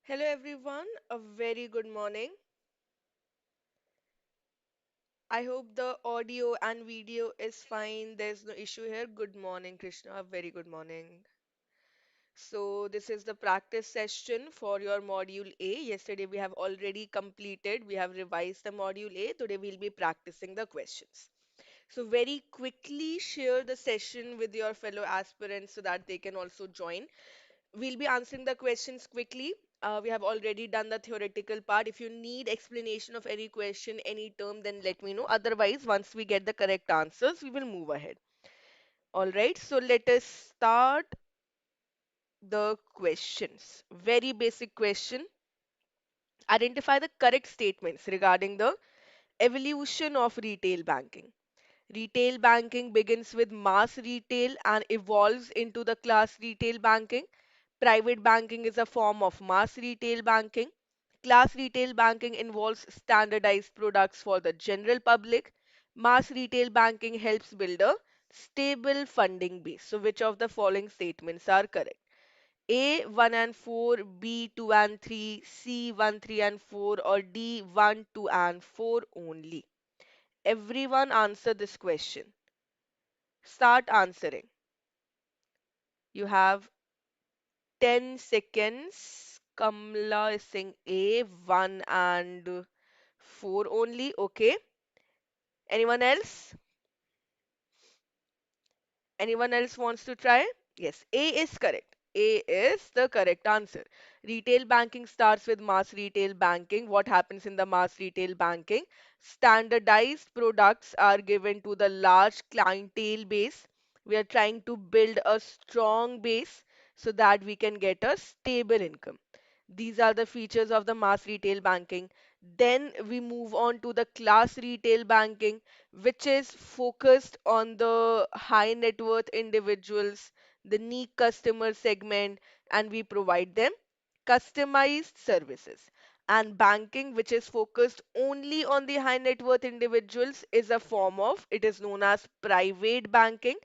Hello everyone, a very good morning. I hope the audio and video is fine. There's no issue here. Good morning, Krishna. A very good morning. So, this is the practice session for your module A. Yesterday we have already completed. We have revised the module A. Today we'll be practicing the questions. So, very quickly share the session with your fellow aspirants so that they can also join. We'll be answering the questions quickly. We have already done the theoretical part. If you need explanation of any question, any term, then let me know. Otherwise, once we get the correct answers, we will move ahead. All right, so let us start the questions. Very basic question. Identify the correct statements regarding the evolution of retail banking. Retail banking begins with mass retail and evolves into the class retail banking. Private banking is a form of mass retail banking. Class retail banking involves standardized products for the general public. Mass retail banking helps build a stable funding base. So, which of the following statements are correct? A 1 and 4, B 2 and 3, C 1, 3 and 4, or D 1, 2 and 4 only? Everyone answer this question. Start answering. You have 10 seconds. Kamla is saying A, 1 and 4 only. Okay. Anyone else? Anyone else wants to try? Yes, A is correct. A is the correct answer. Retail banking starts with mass retail banking. What happens in the mass retail banking? Standardized products are given to the large clientele base. We are trying to build a strong base so that we can get a stable income. These are the features of the mass retail banking. Then we move on to the class retail banking, which is focused on the high net worth individuals, the niche customer segment, and we provide them customized services. And banking, which is focused only on the high net worth individuals, is a form of, it is known as private banking,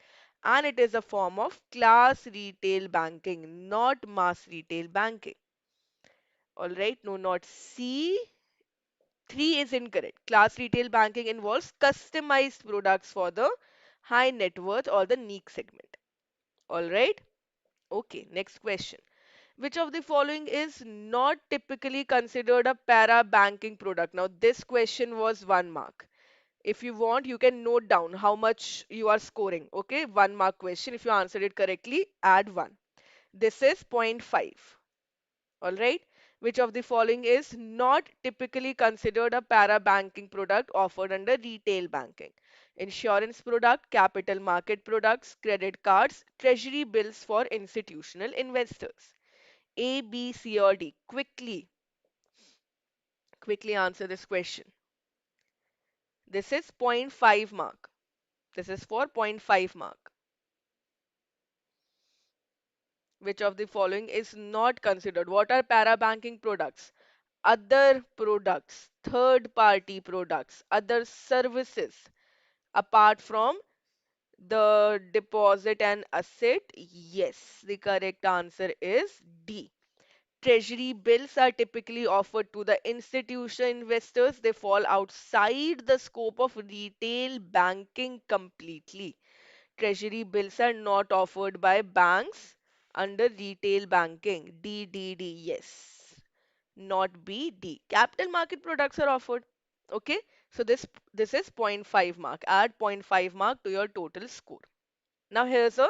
and it is a form of class retail banking, not mass retail banking. All right, no, not C. 3 is incorrect. Class retail banking involves customized products for the high net worth or the niche segment. All right. Okay, next question. Which of the following is not typically considered a para banking product? Now, this question was 1 mark. If you want, you can note down how much you are scoring. Okay, 1 mark question. If you answered it correctly, add 1. This is point 0.5. All right. Which of the following is not typically considered a para banking product offered under retail banking? Insurance product, capital market products, credit cards, treasury bills for institutional investors. A, B, C, or D? Quickly answer this question. This is point 0.5 mark. This is for point 0.5 mark. Which of the following is not considered? What are para banking products? Other products, third party products, other services apart from the deposit and asset? Yes, the correct answer is D. Treasury bills are typically offered to the institutional investors. They fall outside the scope of retail banking completely. Treasury bills are not offered by banks under retail banking. D, yes, not B, D. Capital market products are offered. Okay, so this is point 0.5 mark. Add point 0.5 mark to your total score. Now here's a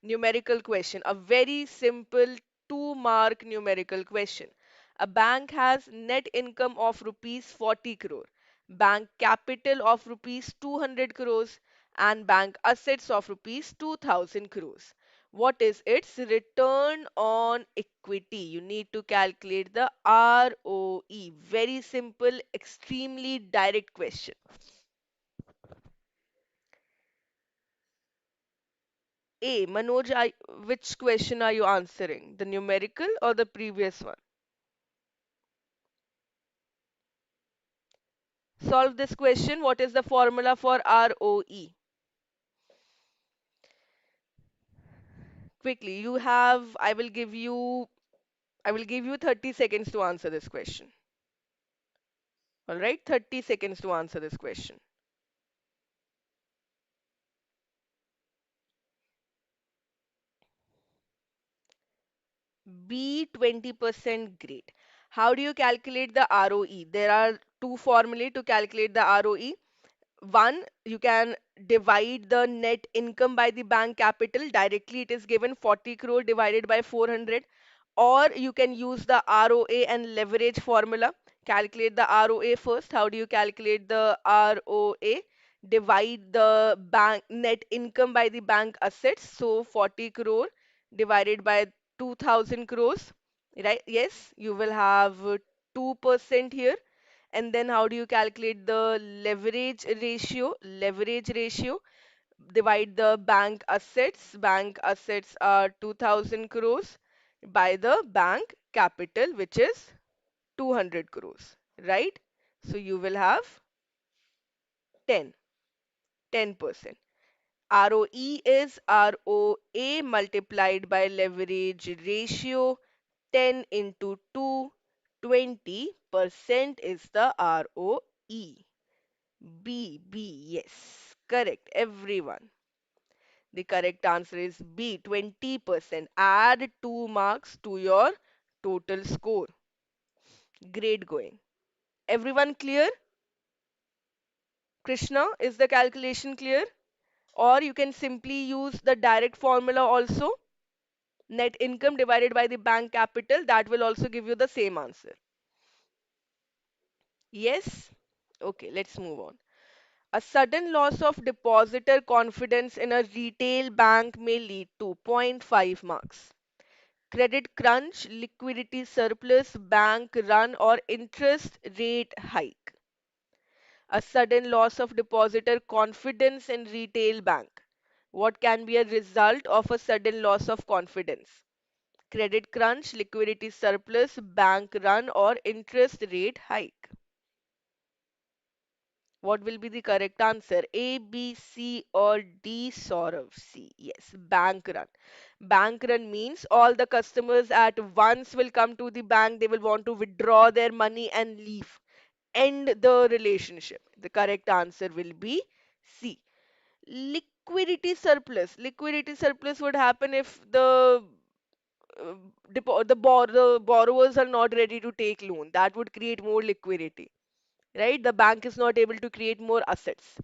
numerical question, a very simple 2 mark numerical question. A bank has net income of rupees 40 crore, bank capital of rupees 200 crores, and bank assets of rupees 2000 crores. What is its return on equity? You need to calculate the ROE. Very simple, extremely direct question. A, Manoj, which question are you answering? The numerical or the previous one? Solve this question. What is the formula for ROE? Quickly, you have, I will give you I will give you 30 seconds to answer this question. All right, 30 seconds to answer this question. B, 20%. Great. How do you calculate the ROE? There are two formulae to calculate the ROE. One, you can divide the net income by the bank capital. Directly it is given 40 crore divided by 400. Or you can use the ROA and leverage formula. Calculate the ROA first. How do you calculate the ROA? Divide the bank net income by the bank assets. So 40 crore divided by 2000 crores. Right? Yes, you will have 2% here. And then how do you calculate the leverage ratio? Leverage ratio, divide the bank assets. Bank assets are 2000 crores by the bank capital, which is 200 crores, right? So you will have 10, 10%. ROE is ROA multiplied by leverage ratio. 10 into 2, 20% is the ROE. B, yes, correct, everyone. The correct answer is B, 20%. Add 2 marks to your total score. Great going. Everyone clear? Krishna, is the calculation clear? Or you can simply use the direct formula also. Net income divided by the bank capital. That will also give you the same answer. Yes? Okay, let's move on. A sudden loss of depositor confidence in a retail bank may lead to zero point 0.5 marks. Credit crunch, liquidity surplus, bank run, or interest rate hike. A sudden loss of depositor confidence in retail bank. What can be a result of a sudden loss of confidence? Credit crunch, liquidity surplus, bank run, or interest rate hike. What will be the correct answer? A, B, C, or D? Saurav, C. Yes, bank run. Bank run means all the customers at once will come to the bank. They will want to withdraw their money and leave. End the relationship. The correct answer will be C. Liquidity surplus. Liquidity surplus would happen if uh, the borrowers are not ready to take loan. That would create more liquidity, right? The bank is not able to create more assets,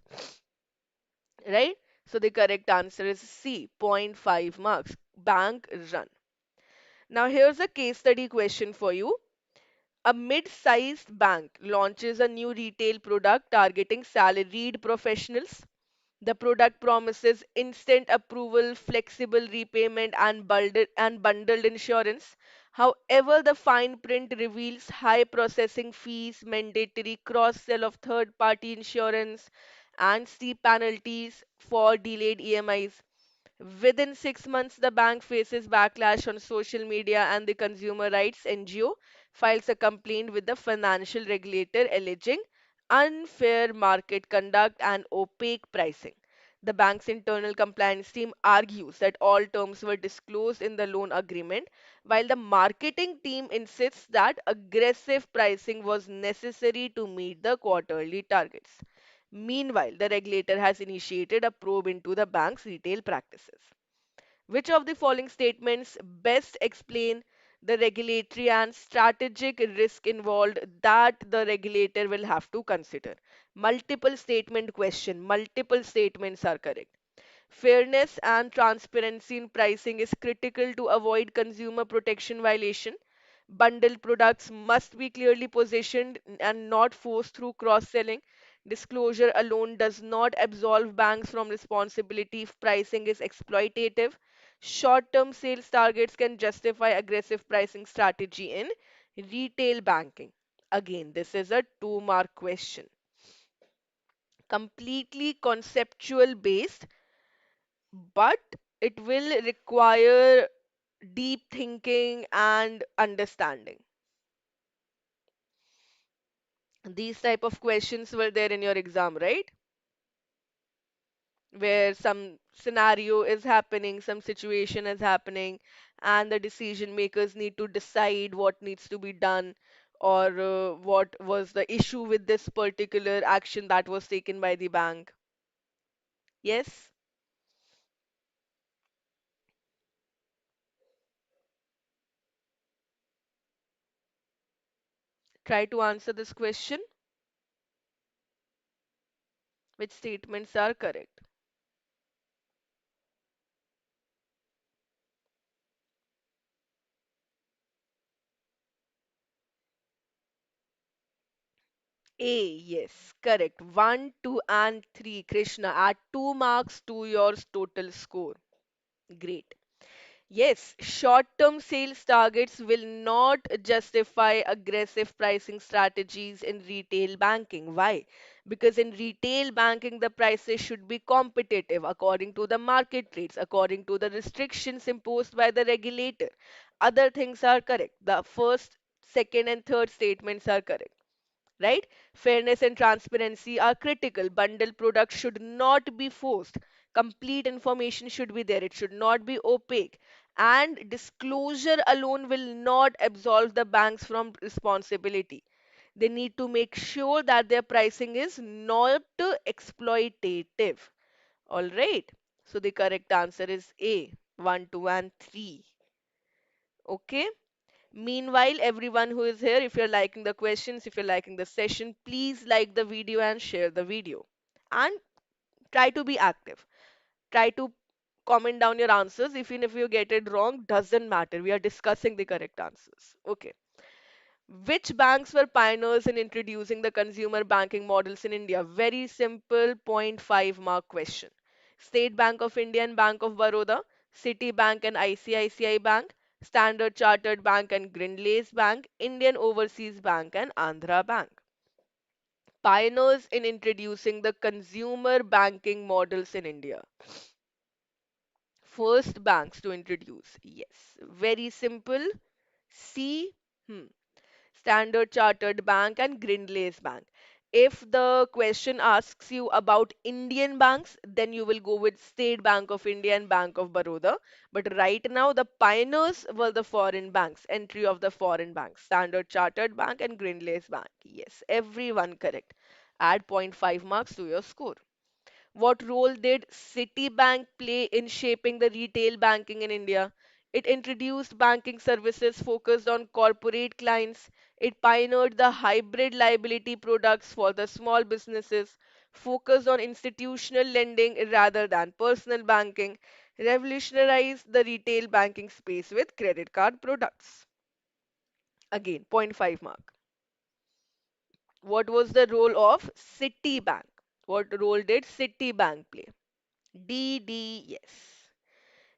right? So the correct answer is C, zero point 0.5 marks, bank run. Now here's a case study question for you. A mid-sized bank launches a new retail product targeting salaried professionals. The product promises instant approval, flexible repayment, and bundled insurance. However, the fine print reveals high processing fees, mandatory cross-sell of third-party insurance, and steep penalties for delayed EMIs. Within 6 months, the bank faces backlash on social media, and the consumer rights NGO files a complaint with the financial regulator alleging unfair market conduct and opaque pricing. The bank's internal compliance team argues that all terms were disclosed in the loan agreement, while the marketing team insists that aggressive pricing was necessary to meet the quarterly targets. Meanwhile, the regulator has initiated a probe into the bank's retail practices. Which of the following statements best explain the regulatory and strategic risk involved that the regulator will have to consider? Multiple statement question. Multiple statements are correct. Fairness and transparency in pricing is critical to avoid consumer protection violation. Bundled products must be clearly positioned and not forced through cross-selling. Disclosure alone does not absolve banks from responsibility if pricing is exploitative. Short-term sales targets can justify aggressive pricing strategy in retail banking. Again, this is a 2-mark question. Completely conceptual based, but it will require deep thinking and understanding. These type of questions were there in your exam, right? Where some scenario is happening, some situation is happening, and the decision makers need to decide what needs to be done, or what was the issue with this particular action that was taken by the bank. Yes, try to answer this question. Which statements are correct? A, yes, correct. 1, 2, and 3. Krishna, add 2 marks to your total score. Great. Yes, short-term sales targets will not justify aggressive pricing strategies in retail banking. Why? Because in retail banking, the prices should be competitive according to the market rates, according to the restrictions imposed by the regulator. Other things are correct. The first, second, and third statements are correct, right? Fairness and transparency are critical. Bundle products should not be forced. Complete information should be there. It should not be opaque. And disclosure alone will not absolve the banks from responsibility. They need to make sure that their pricing is not exploitative. All right. So the correct answer is A, 1, 2, and 3. Okay. Meanwhile, everyone who is here, if you're liking the questions, if you're liking the session, please like the video and share the video. And try to be active. Try to comment down your answers. Even if you get it wrong, doesn't matter. We are discussing the correct answers. Okay. Which banks were pioneers in introducing the consumer banking models in India? Very simple point 5 mark question. State Bank of India and Bank of Baroda, Citibank and ICICI Bank, Standard Chartered Bank and Grindlays Bank, Indian Overseas Bank and Andhra Bank. Pioneers in introducing the consumer banking models in India. First banks to introduce. Yes, very simple. C. Hmm. Standard Chartered Bank and Grindlays Bank. If the question asks you about Indian banks, then you will go with State Bank of India and Bank of Baroda. But right now, the pioneers were the foreign banks, entry of the foreign banks, Standard Chartered Bank and Grindlays Bank. Yes, everyone correct. Add point 0.5 marks to your score. What role did Citibank play in shaping the retail banking in India? It introduced banking services focused on corporate clients. It pioneered the hybrid liability products for the small businesses, focused on institutional lending rather than personal banking, revolutionized the retail banking space with credit card products. Again, point 0.5 mark. What was the role of Citibank? What role did Citibank play? D, yes.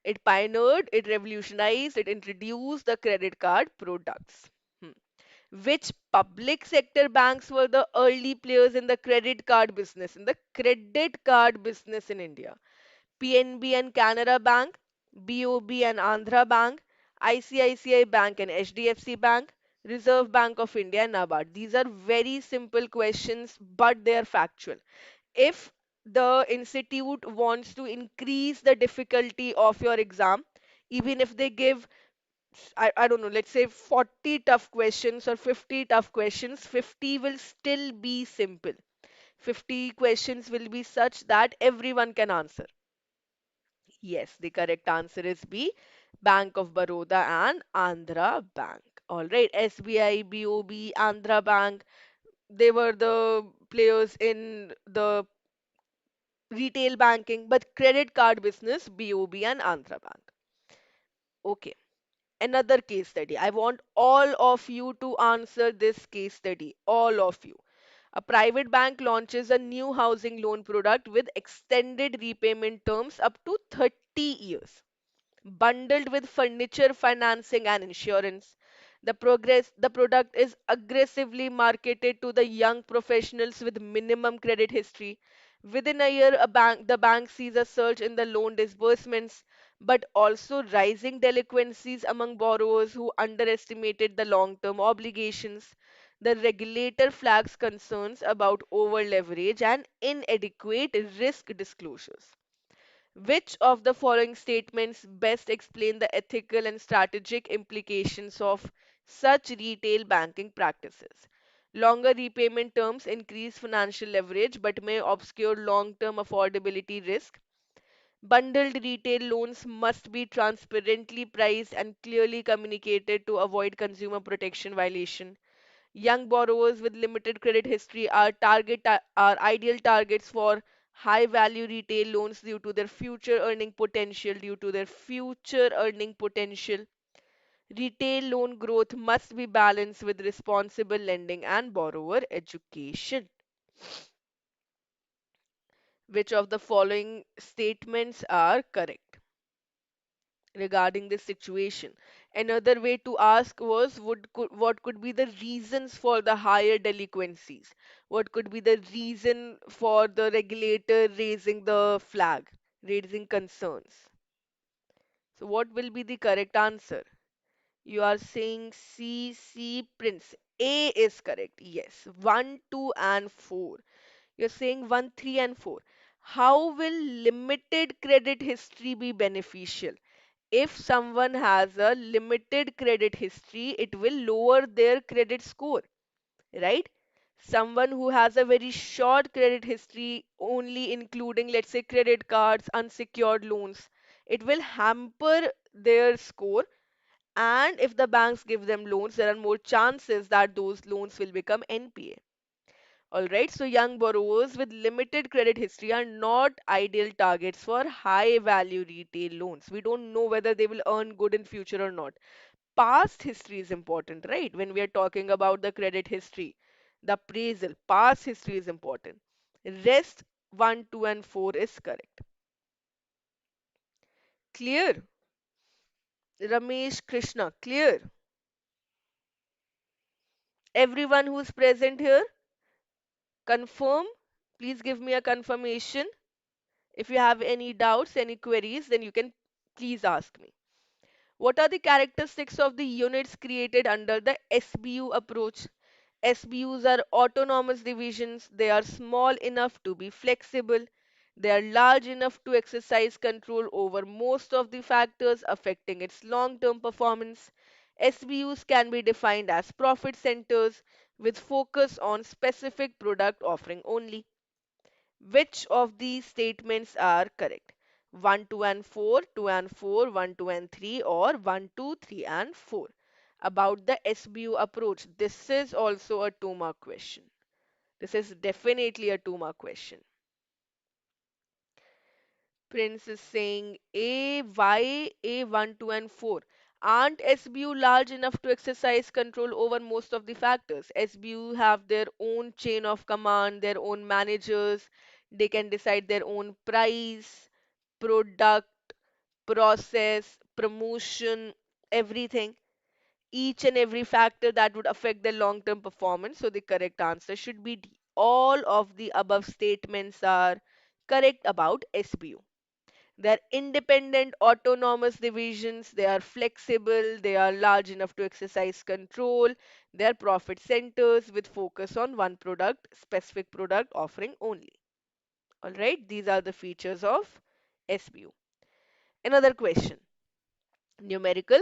It pioneered, it revolutionized, it introduced the credit card products. Hmm. Which public sector banks were the early players in the credit card business, in the credit card business in India? PNB and Canara Bank, BOB and Andhra Bank, ICICI Bank and HDFC Bank, Reserve Bank of India and NABARD. These are very simple questions, but they are factual. If the institute wants to increase the difficulty of your exam, even if they give, I don't know, let's say 40 tough questions or 50 tough questions, 50 will still be simple. 50 questions will be such that everyone can answer. Yes, the correct answer is B, Bank of Baroda and Andhra Bank. All right, SBI, BOB, Andhra Bank, they were the players in the retail banking, but credit card business, BOB and Andhra Bank. Okay, another case study. I want all of you to answer this case study. All of you. A private bank launches a new housing loan product with extended repayment terms up to 30 years, bundled with furniture financing and insurance. The product is aggressively marketed to the young professionals with minimum credit history. Within a year, the bank sees a surge in the loan disbursements, but also rising delinquencies among borrowers who underestimated the long-term obligations. The regulator flags concerns about over leverage and inadequate risk disclosures. Which of the following statements best explain the ethical and strategic implications of such retail banking practices? Longer repayment terms increase financial leverage but may obscure long term affordability risk. Bundled retail loans must be transparently priced and clearly communicated to avoid consumer protection violation. Young borrowers with limited credit history are ideal targets for high value retail loans due to their future earning potential. Retail loan growth must be balanced with responsible lending and borrower education. Which of the following statements are correct regarding this situation? Another way to ask was what could be the reasons for the higher delinquencies? What could be the reason for the regulator raising the flag, raising concerns? So, what will be the correct answer? You are saying C, C, Prince. A is correct. Yes. 1, 2, and 4. You're saying 1, 3, and 4. How will limited credit history be beneficial? If someone has a limited credit history, it will lower their credit score, right? Someone who has a very short credit history, only including, let's say, credit cards, unsecured loans, it will hamper their score. And if the banks give them loans, there are more chances that those loans will become NPA. All right, so young borrowers with limited credit history are not ideal targets for high value retail loans. We don't know whether they will earn good in future or not. Past history is important, right? When we are talking about the credit history, the appraisal, past history is important. Rest 1, 2, and 4 is correct. Clear? Ramesh Krishna, clear? Everyone who's present here, confirm? Please give me a confirmation. If you have any doubts, any queries, then you can please ask me. What are the characteristics of the units created under the SBU approach? SBUs are autonomous divisions. They are small enough to be flexible. They are large enough to exercise control over most of the factors affecting its long term performance. SBUs can be defined as profit centers with focus on specific product offering only. Which of these statements are correct? 1, 2, and 4, 2 and 4, 1, 2, and 3, or 1, 2, 3, and 4? About the SBU approach, this is also a 2 mark question. This is definitely a 2 mark question. Prince is saying A, why A 1, 2, and 4? Aren't SBU large enough to exercise control over most of the factors? SBU have their own chain of command, their own managers, they can decide their own price, product, process, promotion, everything. Each and every factor that would affect their long term performance. So the correct answer should be D. All of the above statements are correct about SBU. They're independent, autonomous divisions. They are flexible. They are large enough to exercise control. They are profit centers with focus on one product, specific product offering only. All right, these are the features of SBU. Another question, numerical.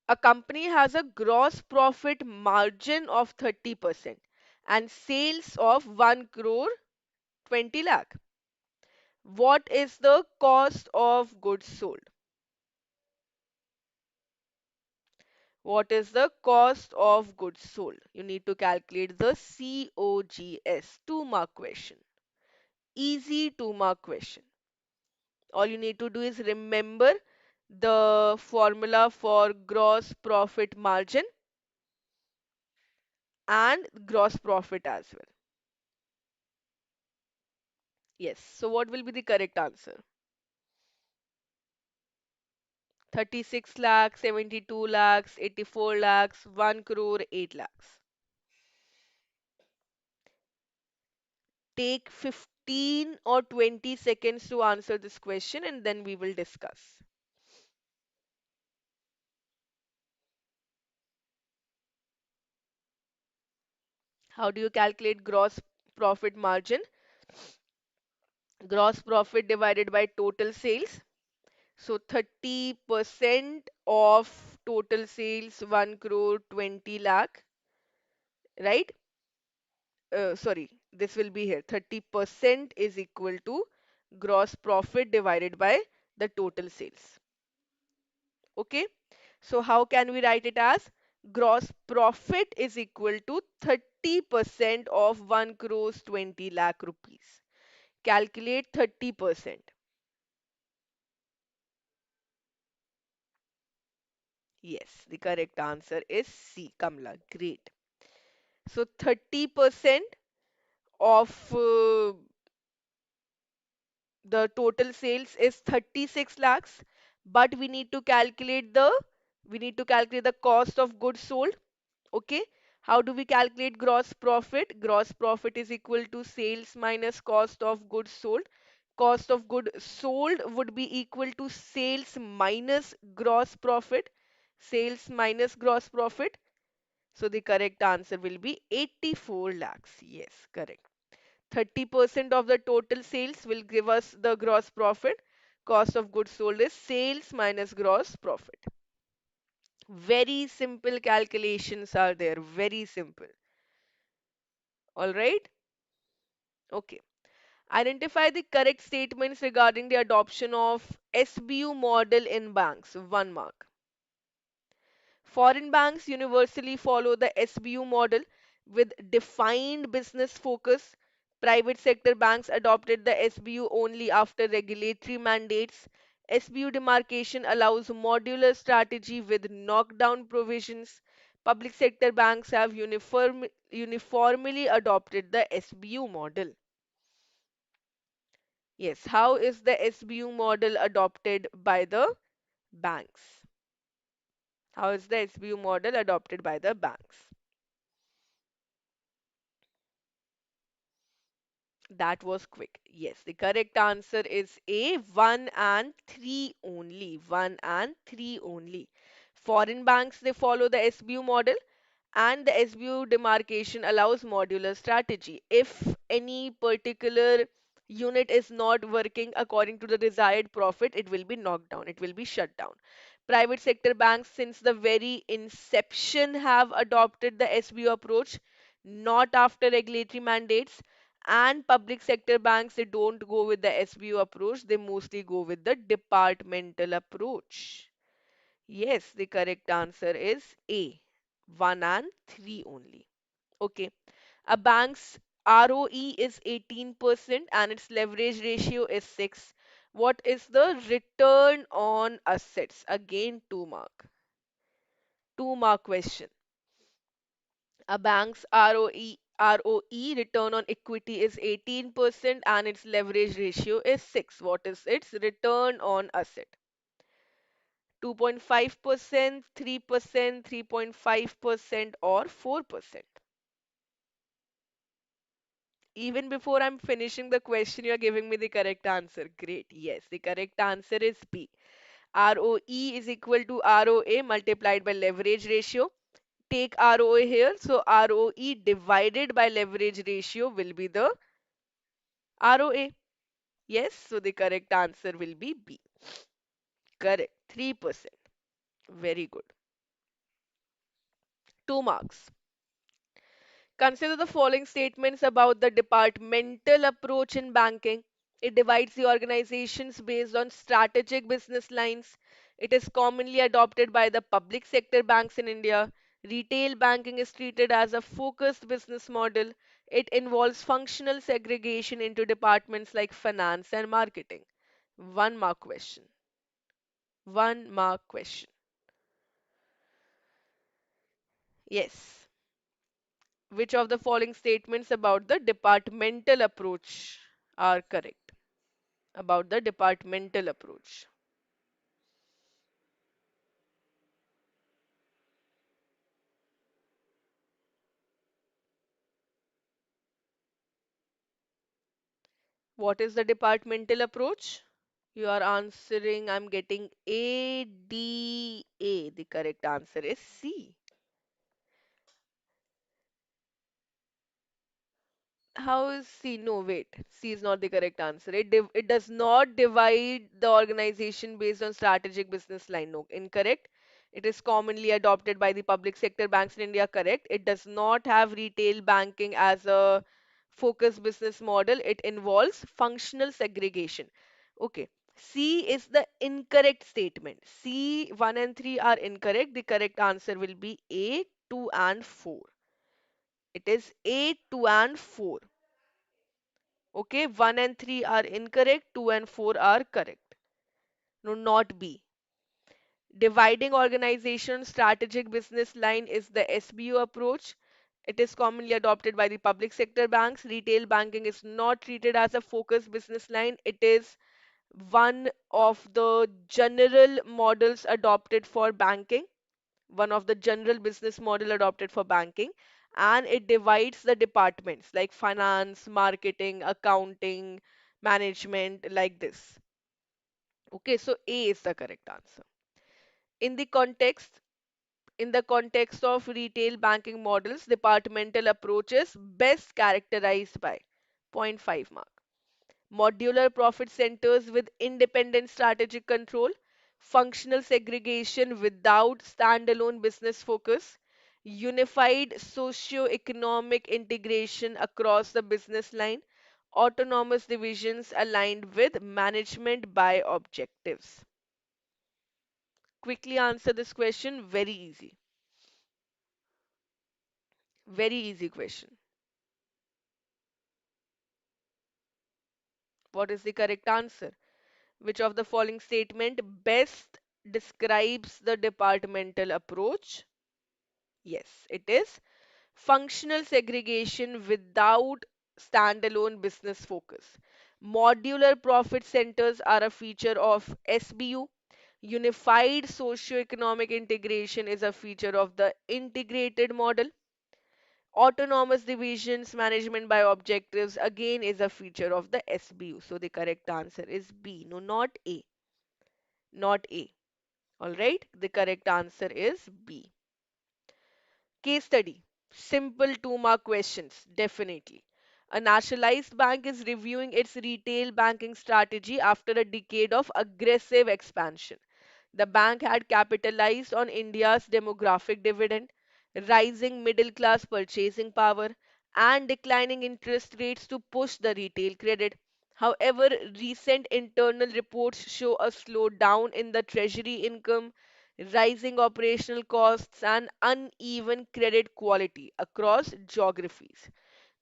A company has a gross profit margin of 30% and sales of 1 crore 20 lakh. What is the cost of goods sold? What is the cost of goods sold? You need to calculate the COGS. 2 mark question. Easy 2 mark question. All you need to do is remember the formula for gross profit margin and gross profit as well. Yes. So what will be the correct answer? 36 lakhs, 72 lakhs, 84 lakhs, 1 crore, 8 lakhs. Take 15 or 20 seconds to answer this question and then we will discuss. How do you calculate gross profit margin? Gross profit divided by total sales. So 30% of total sales 1 crore 20 lakh, right? Sorry, this will be here. 30% is equal to gross profit divided by the total sales. Okay, so how can we write it as gross profit is equal to 30% of 1 crores 20 lakh rupees. Calculate 30%. Yes, the correct answer is C, Kamla. Great. So 30% of the total sales is 36 lakhs, but we need to calculate the cost of goods sold. Okay, how do we calculate gross profit? Gross profit is equal to sales minus cost of goods sold. Cost of goods sold would be equal to sales minus gross profit. Sales minus gross profit. So the correct answer will be 84 lakhs. Yes, correct. 30% of the total sales will give us the gross profit. Cost of goods sold is sales minus gross profit. Very simple calculations are there. Very simple. All right. Okay. Identify the correct statements regarding the adoption of SBU model in banks. 1 mark. Foreign banks universally follow the SBU model with defined business focus. Private sector banks adopted the SBU only after regulatory mandates. SBU demarcation allows modular strategy with knockdown provisions. Public sector banks have uniformly adopted the SBU model. Yes, how is the SBU model adopted by the banks? How is the SBU model adopted by the banks? That was quick. Yes, the correct answer is A, 1 and 3 only. 1 and 3 only. Foreign banks, they follow the SBU model, and the SBU demarcation allows modular strategy. If any particular unit is not working according to the desired profit, it will be knocked down, it will be shut down. Private sector banks, since the very inception, have adopted the SBU approach, not after regulatory mandates. And public sector banks, they don't go with the SBU approach, they mostly go with the departmental approach. Yes, the correct answer is A, 1 and 3 only. Okay. A bank's ROE is 18% and its leverage ratio is 6. What is the return on assets? Again, 2 mark. 2 mark question. A bank's ROE return on equity is 18% and its leverage ratio is 6. What is its return on asset? 2.5%, 3%, 3.5%, or 4%? Even before I'm finishing the question, you're giving me the correct answer. Great. Yes, the correct answer is B. ROE is equal to ROA multiplied by leverage ratio. Take ROA here. So ROE divided by leverage ratio will be the ROA. Yes, so the correct answer will be B. Correct. 3%. Very good. 2 marks. Consider the following statements about the departmental approach in banking. It divides the organizations based on strategic business lines. It is commonly adopted by the public sector banks in India. Retail banking is treated as a focused business model. It involves functional segregation into departments like finance and marketing. 1 mark question. 1 mark question. Yes. Which of the following statements about the departmental approach are correct? About the departmental approach. What is the departmental approach? You are answering, I'm getting A, D, A. The correct answer is C. How is C? No, wait. C is not the correct answer. It does not divide the organization based on strategic business line. No, incorrect. It is commonly adopted by the public sector banks in India. Correct. It does not have retail banking as a focus business model. It involves functional segregation. Okay. C is the incorrect statement. C 1 and 3 are incorrect. The correct answer will be A 2 and 4. It is A 2 and 4. Okay, 1 and 3 are incorrect, 2 and 4 are correct. No, not B. Dividing organization strategic business line is the SBU approach. It is commonly adopted by the public sector banks. Retail banking is not treated as a focused business line. It is one of the general models adopted for banking, one of the general business model adopted for banking, and it divides the departments like finance, marketing, accounting, management, like this. Okay, so A is the correct answer. In the context, in the context of retail banking models, departmental approaches best characterized by point 0.5 mark. Modular profit centers with independent strategic control, functional segregation without standalone business focus, unified socio-economic integration across the business line, autonomous divisions aligned with management by objectives. Quickly answer this question, very easy. Very easy question. What is the correct answer? Which of the following statement best describes the departmental approach? Yes, it is functional segregation without standalone business focus. Modular profit centers are a feature of SBU. Unified socio-economic integration is a feature of the integrated model. Autonomous divisions, management by objectives, again is a feature of the SBU. So the correct answer is B. No, not A. Not A. All right. The correct answer is B. Case study. Simple 2 mark questions. Definitely. A nationalized bank is reviewing its retail banking strategy after a decade of aggressive expansion. The bank had capitalized on India's demographic dividend, rising middle class purchasing power, and declining interest rates to push the retail credit. However, recent internal reports show a slowdown in the treasury income, rising operational costs, and uneven credit quality across geographies.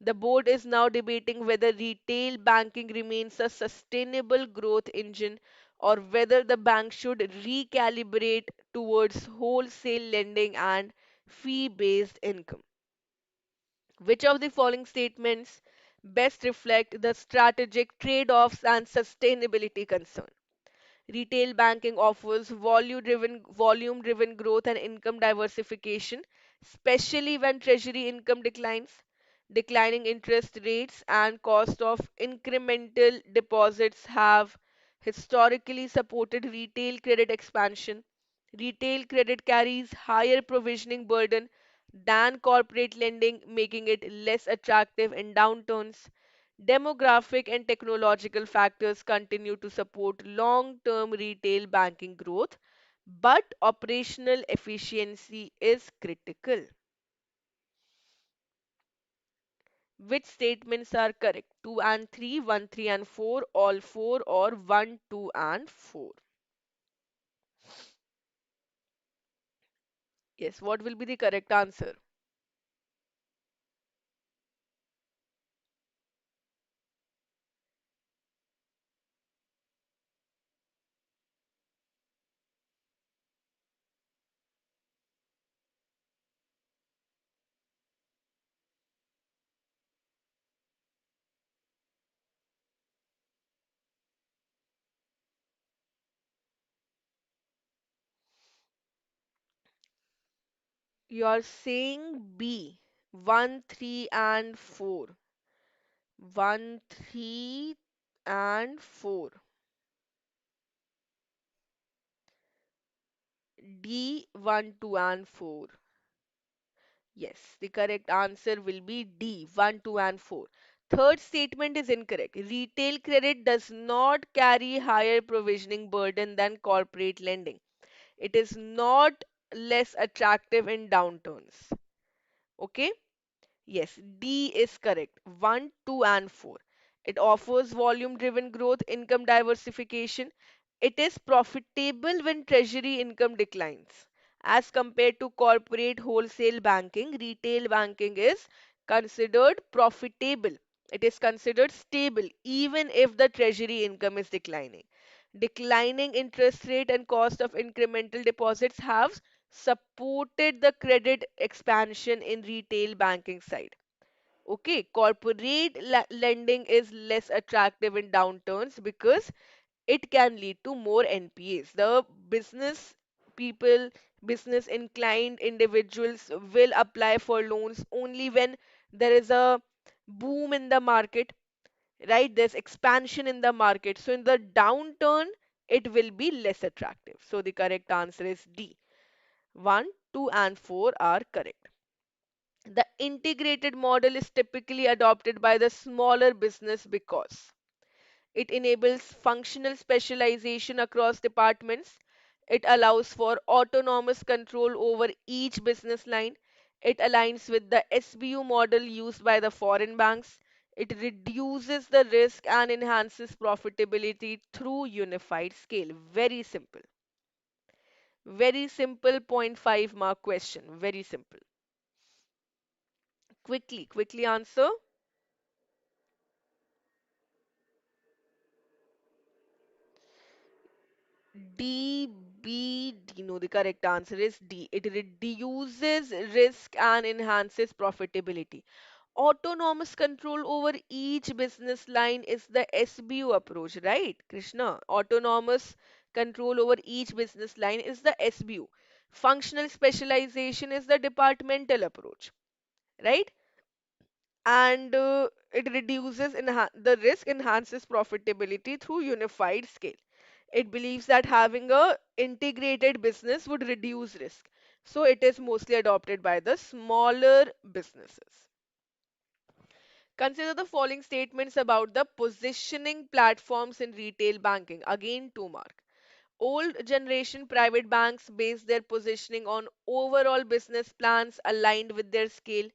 The board is now debating whether retail banking remains a sustainable growth engine or whether the bank should recalibrate towards wholesale lending and fee based income. Which of the following statements best reflect the strategic trade offs and sustainability concern? Retail banking offers volume driven growth and income diversification, especially when treasury income declines. Declining interest rates and cost of incremental deposits have historically supported retail credit expansion. Retail credit carries higher provisioning burden than corporate lending, making it less attractive in downturns. Demographic and technological factors continue to support long term retail banking growth, but operational efficiency is critical. Which statements are correct? 2 and 3, 1, 3 and 4, all 4, or 1, 2 and 4? Yes, what will be the correct answer? You are saying B, 1, 3 and 4. 1, 3 and 4. D, 1, 2 and 4. Yes, the correct answer will be D, 1, 2 and 4. Third statement is incorrect. Retail credit does not carry higher provisioning burden than corporate lending. It is not less attractive in downturns. Okay? Yes, D is correct. 1, 2, and 4. It offers volume driven growth, income diversification. It is profitable when treasury income declines. As compared to corporate wholesale banking, retail banking is considered profitable. It is considered stable even if the treasury income is declining. Declining interest rate and cost of incremental deposits have supported the credit expansion in retail banking side. Okay, corporate lending is less attractive in downturns because it can lead to more NPAs. The business people, business inclined individuals will apply for loans only when there is a boom in the market, right? There's expansion in the market. So in the downturn, it will be less attractive. So the correct answer is D. 1, 2, and 4 are correct. The integrated model is typically adopted by the smaller business because it enables functional specialization across departments. It allows for autonomous control over each business line. It aligns with the SBU model used by the foreign banks. It reduces the risk and enhances profitability through unified scale. Very simple. Very simple point 5 mark question. Very simple. Quickly answer. D, B, D. No, the correct answer is D. It reduces risk and enhances profitability. Autonomous control over each business line is the SBU approach, right, Krishna? Autonomous control over each business line is the SBU. Functional specialization is the departmental approach, right? And it reduces the risk, enhances profitability through unified scale. It believes that having a integrated business would reduce risk, so it is mostly adopted by the smaller businesses. Consider the following statements about the positioning platforms in retail banking. Again, 2 mark. Old generation private banks base their positioning on overall business plans aligned with their scale.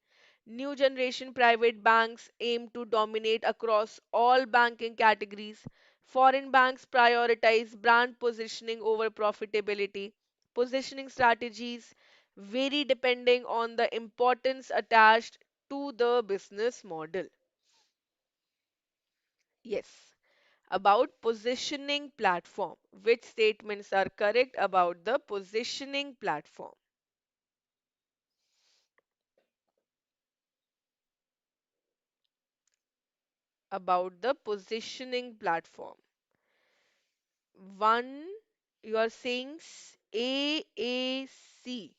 New generation private banks aim to dominate across all banking categories. Foreign banks prioritize brand positioning over profitability. Positioning strategies vary depending on the importance attached to the business model. Yes. About positioning platform. Which statements are correct about the positioning platform? About the positioning platform. One, you are saying AAC.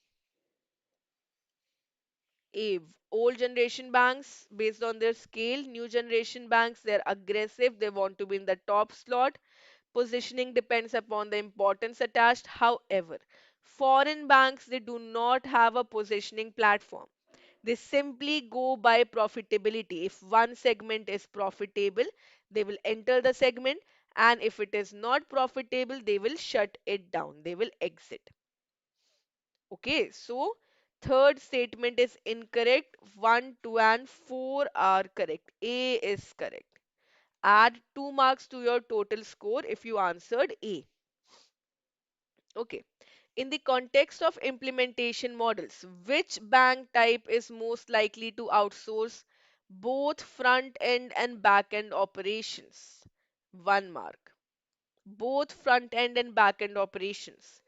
A. Old generation banks, based on their scale. New generation banks, they're aggressive. They want to be in the top slot. Positioning depends upon the importance attached. However, foreign banks, they do not have a positioning platform. They simply go by profitability. If one segment is profitable, they will enter the segment, and if it is not profitable, they will shut it down. They will exit. Okay, so third statement is incorrect. 1, 2, and 4 are correct. A is correct. Add 2 marks to your total score if you answered A. Okay. In the context of implementation models, which bank type is most likely to outsource both front end and back end operations? 1 mark. Both front end and back end operations.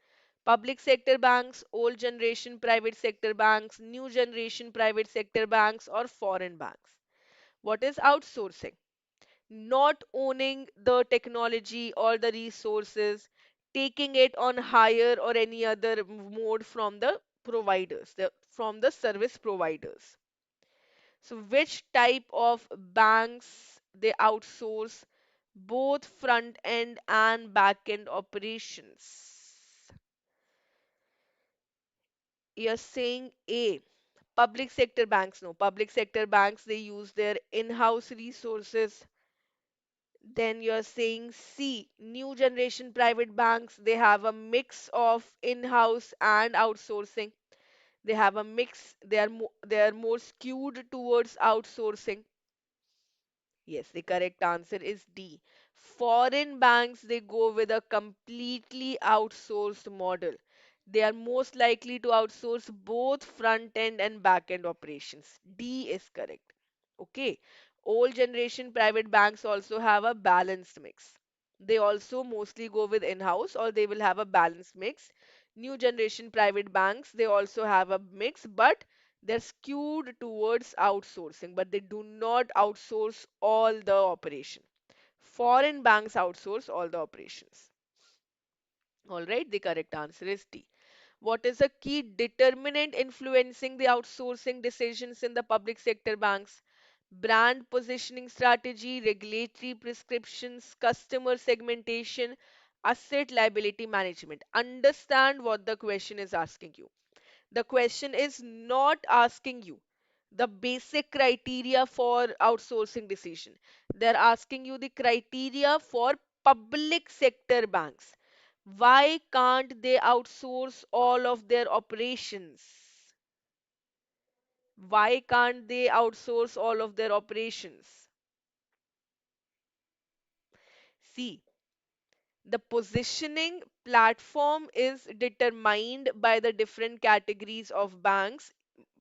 Public sector banks, old generation private sector banks, new generation private sector banks, or foreign banks. What is outsourcing? Not owning the technology or the resources, taking it on hire or any other mode from the providers, from the service providers. So, which type of banks they outsource both front end and back end operations? You're saying A, Public sector banks, no. Public sector banks, they use their in-house resources. Then you're saying C, new generation private banks, they have a mix of in-house and outsourcing. They have a mix, they are more skewed towards outsourcing. Yes, the correct answer is D. Foreign banks, they go with a completely outsourced model. They are most likely to outsource both front end and back end operations. D is correct. Okay. Old generation private banks also have a balanced mix. They also mostly go with in-house or they will have a balanced mix. New generation private banks, they also have a mix, but they're skewed towards outsourcing, but they do not outsource all the operation. Foreign banks outsource all the operations. All right, the correct answer is D. What is a key determinant influencing the outsourcing decisions in the public sector banks? Brand positioning strategy, regulatory prescriptions, customer segmentation, asset liability management. Understand what the question is asking you. The question is not asking you the basic criteria for outsourcing decision. They're asking you the criteria for public sector banks. Why can't they outsource all of their operations? Why can't they outsource all of their operations? See, the positioning platform is determined by the different categories of banks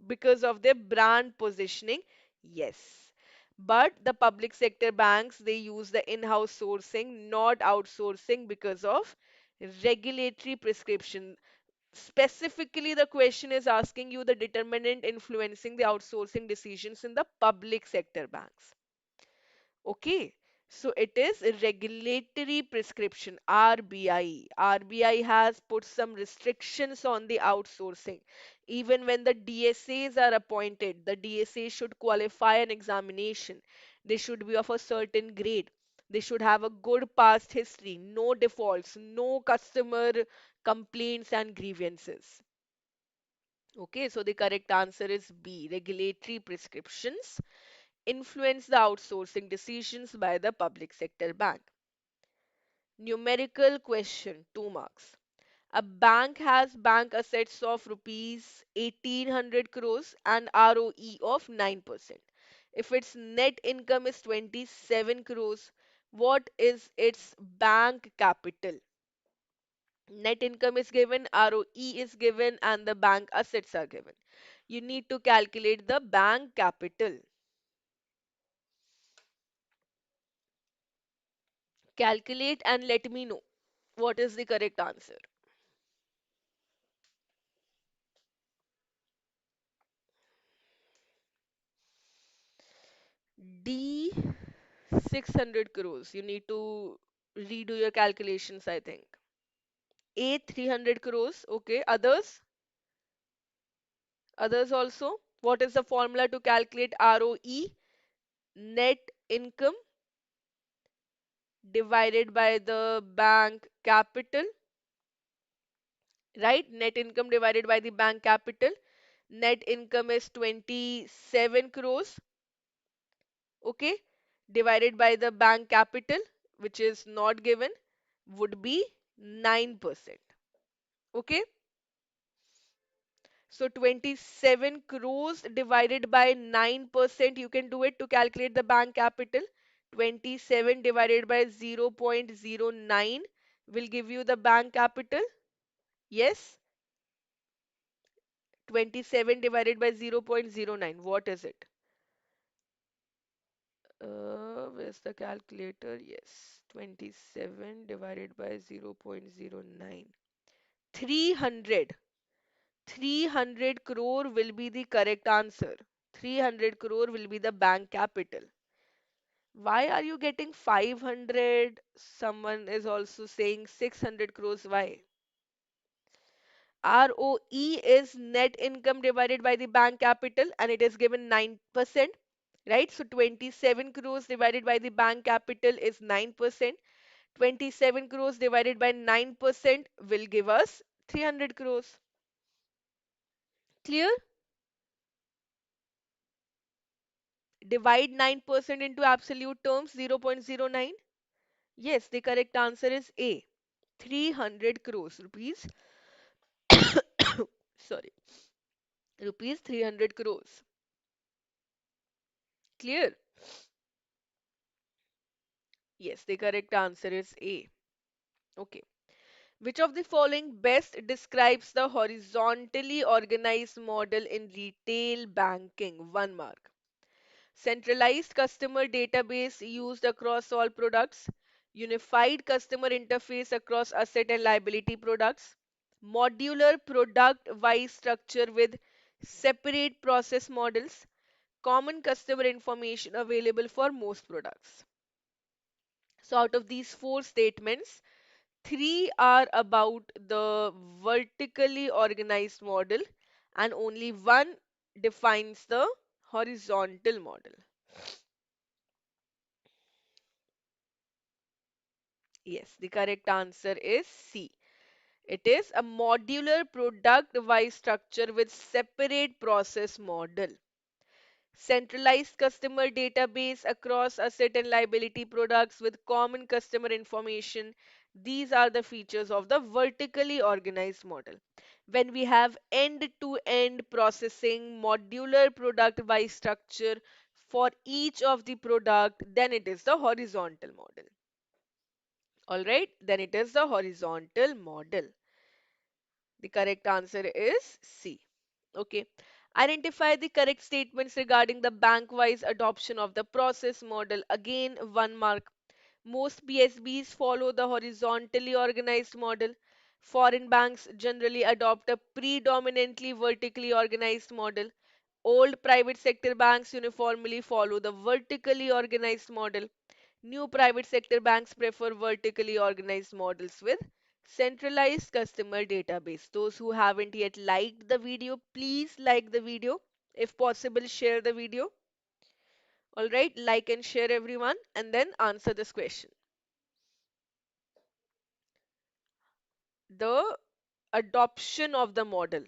because of their brand positioning. Yes. But the public sector banks, they use the in-house sourcing, not outsourcing because of regulatory prescription. Specifically, the question is asking you the determinant influencing the outsourcing decisions in the public sector banks. Okay, so it is a regulatory prescription, RBI. RBI has put some restrictions on the outsourcing. Even when the DSAs are appointed, the DSA should qualify an examination. They should be of a certain grade. They should have a good past history, no defaults, no customer complaints and grievances. Okay, so the correct answer is B. Regulatory prescriptions influence the outsourcing decisions by the public sector bank. Numerical question, 2 marks. A bank has bank assets of rupees 1800 crores and ROE of 9%. If its net income is 27 crores, what is its bank capital? Net income is given, ROE is given, and the bank assets are given. You need to calculate the bank capital. Calculate and let me know what is the correct answer. D, 600 crores. You need to redo your calculations, I think. A, 300 crores. Okay. Others? Others also? What is the formula to calculate ROE? Net income divided by the bank capital, right? Net income divided by the bank capital. Net income is 27 crores, okay? Divided by the bank capital, which is not given, would be 9%. Okay? So 27 crores divided by 9%, you can do it to calculate the bank capital. 27 divided by 0.09 will give you the bank capital. Yes? 27 divided by 0.09. What is it? Where's the calculator? Yes. 27 divided by 0.09. 300. 300 crore will be the correct answer. 300 crore will be the bank capital. Why are you getting 500? Someone is also saying 600 crores. Why? ROE is net income divided by the bank capital and it is given 9%, right? So 27 crores divided by the bank capital is 9%. 27 crores divided by 9% will give us 300 crores. Clear? Divide 9% into absolute terms, 0.09. Yes, the correct answer is A. 300 crores rupees. Sorry, rupees 300 crores. Clear? Yes, the correct answer is A. Okay. Which of the following best describes the horizontally organized model in retail banking? 1 mark. Centralized customer database used across all products. Unified customer interface across asset and liability products. Modular product-wise structure with separate process models. Common customer information available for most products. So out of these four statements, three are about the vertically organized model and only one defines the horizontal model. Yes, the correct answer is C. It is a modular product-wise structure with separate process model. Centralized customer database across asset and liability products with common customer information. These are the features of the vertically organized model. When we have end-to-end processing, modular product-wise structure for each of the product, then it is the horizontal model. All right, then it is the horizontal model. The correct answer is C. Okay. Identify the correct statements regarding the bank-wise adoption of the process model. Again, 1 mark. Most PSBs follow the horizontally organized model. Foreign banks generally adopt a predominantly vertically organized model. Old private sector banks uniformly follow the vertically organized model. New private sector banks prefer vertically organized models with centralized customer database. Those who haven't yet liked the video, please like the video. If possible, share the video. All right, like and share everyone, and then answer this question. The adoption of the model.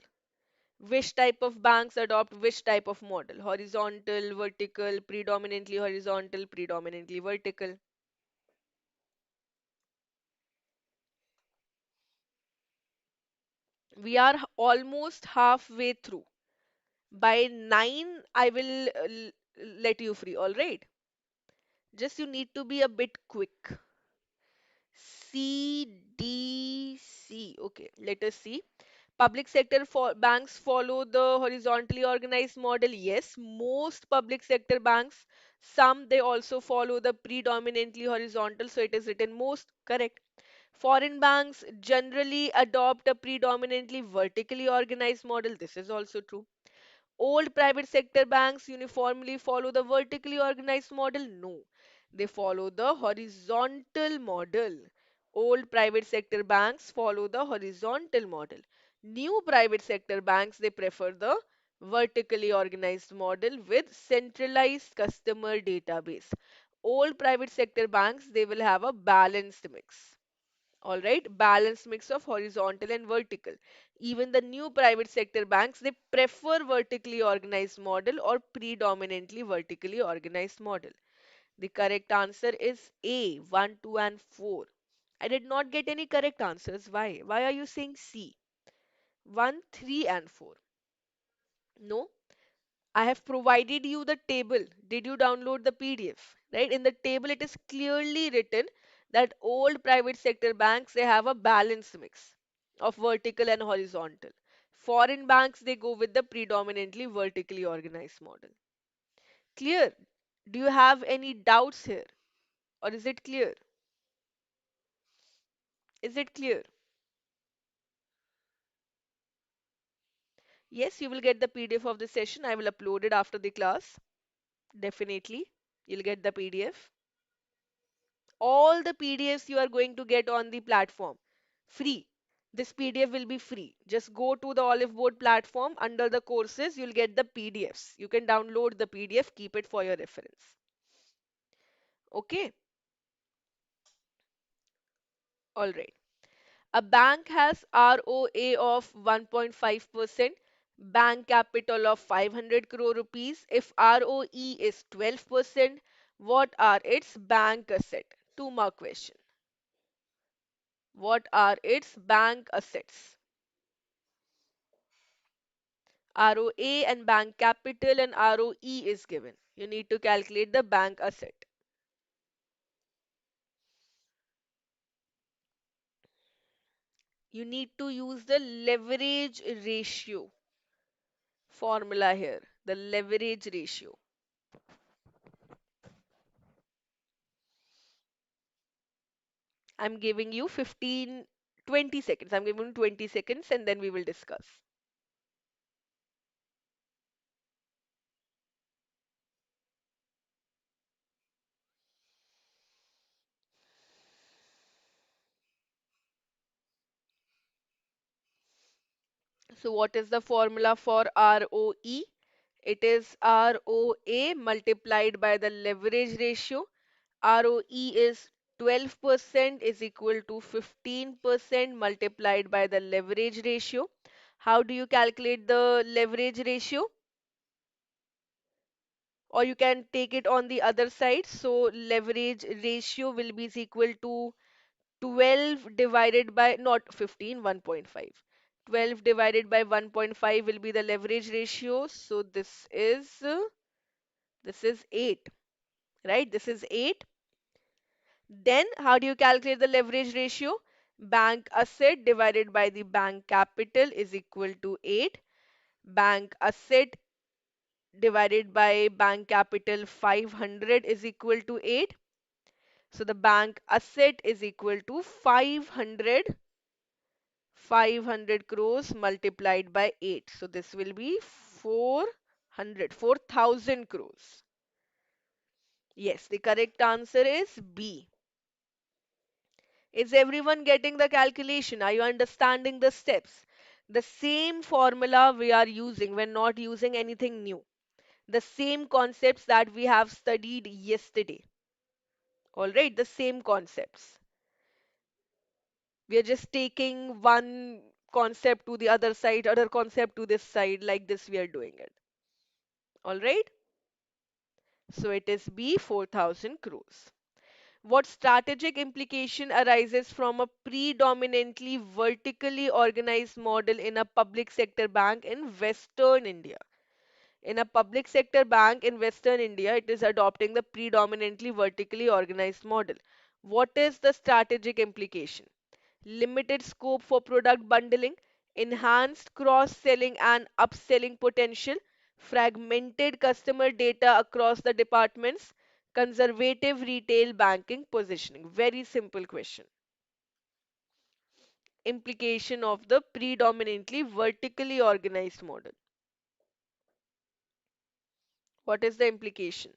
Which type of banks adopt which type of model? Horizontal, vertical, predominantly vertical. We are almost halfway through. By 9, I will let you free. All right. Just you need to be a bit quick. C, D, C. Okay, let us see. Public sector for banks follow the horizontally organized model. Yes, most public sector banks. Some they also follow the predominantly horizontal. So it is written most. Correct. Foreign banks generally adopt a predominantly vertically organized model. This is also true. Old private sector banks uniformly follow the vertically organized model? No, they follow the horizontal model. Old private sector banks follow the horizontal model. New private sector banks, they prefer the vertically organized model with centralized customer database. Old private sector banks, they will have a balanced mix. All right, balanced mix of horizontal and vertical. Even the new private sector banks, they prefer vertically organized model or predominantly vertically organized model. The correct answer is A, 1, 2, and 4. I did not get any correct answers. Why? Why are you saying C? 1, 3, and 4. No, I have provided you the table. Did you download the PDF? Right? In the table, it is clearly written that old private sector banks, they have a balanced mix of vertical and horizontal. Foreign banks, they go with the predominantly vertically organized model. Clear? Do you have any doubts here? Or is it clear? Is it clear? Yes, you will get the PDF of the session. I will upload it after the class. Definitely. You'll get the PDF. All the PDFs you are going to get on the platform free. This PDF will be free. Just go to the Oliveboard platform under the courses, you'll get the PDFs. You can download the PDF, keep it for your reference. Okay, all right. A bank has ROA of 1.5%, bank capital of 500 crore rupees. If ROE is 12%, what are its bank asset? Two mark question. What are its bank assets? ROA and bank capital and ROE is given. You need to calculate the bank asset. You need to use the leverage ratio formula here. The leverage ratio. I'm giving you 15, 20 seconds. I'm giving you 20 seconds and then we will discuss. So what is the formula for ROE? It is ROA multiplied by the leverage ratio. ROE is 12% is equal to 15% multiplied by the leverage ratio. How do you calculate the leverage ratio? Or you can take it on the other side. So leverage ratio will be is equal to 12 divided by not 15, 1.5. 12 divided by 1.5 will be the leverage ratio. So this is 8, right? This is 8. Then how do you calculate the leverage ratio? Bank asset divided by the bank capital is equal to 8. Bank asset divided by bank capital 500 is equal to 8. So the bank asset is equal to 500 crores multiplied by 8. So this will be 4,000 crores. Yes, the correct answer is B. Is everyone getting the calculation? Are you understanding the steps? The same formula we are using, we're not using anything new. The same concepts that we have studied yesterday. All right, the same concepts. We are just taking one concept to the other side, other concept to this side, like this we are doing it. All right, so it is B, 4,000 crores. What strategic implication arises from a predominantly vertically organized model in a public sector bank in Western India? In a public sector bank in Western India, it is adopting the predominantly vertically organized model. What is the strategic implication? Limited scope for product bundling, enhanced cross-selling and upselling potential, fragmented customer data across the departments, conservative retail banking positioning. Very simple question. Implication of the predominantly vertically organized model. What is the implication?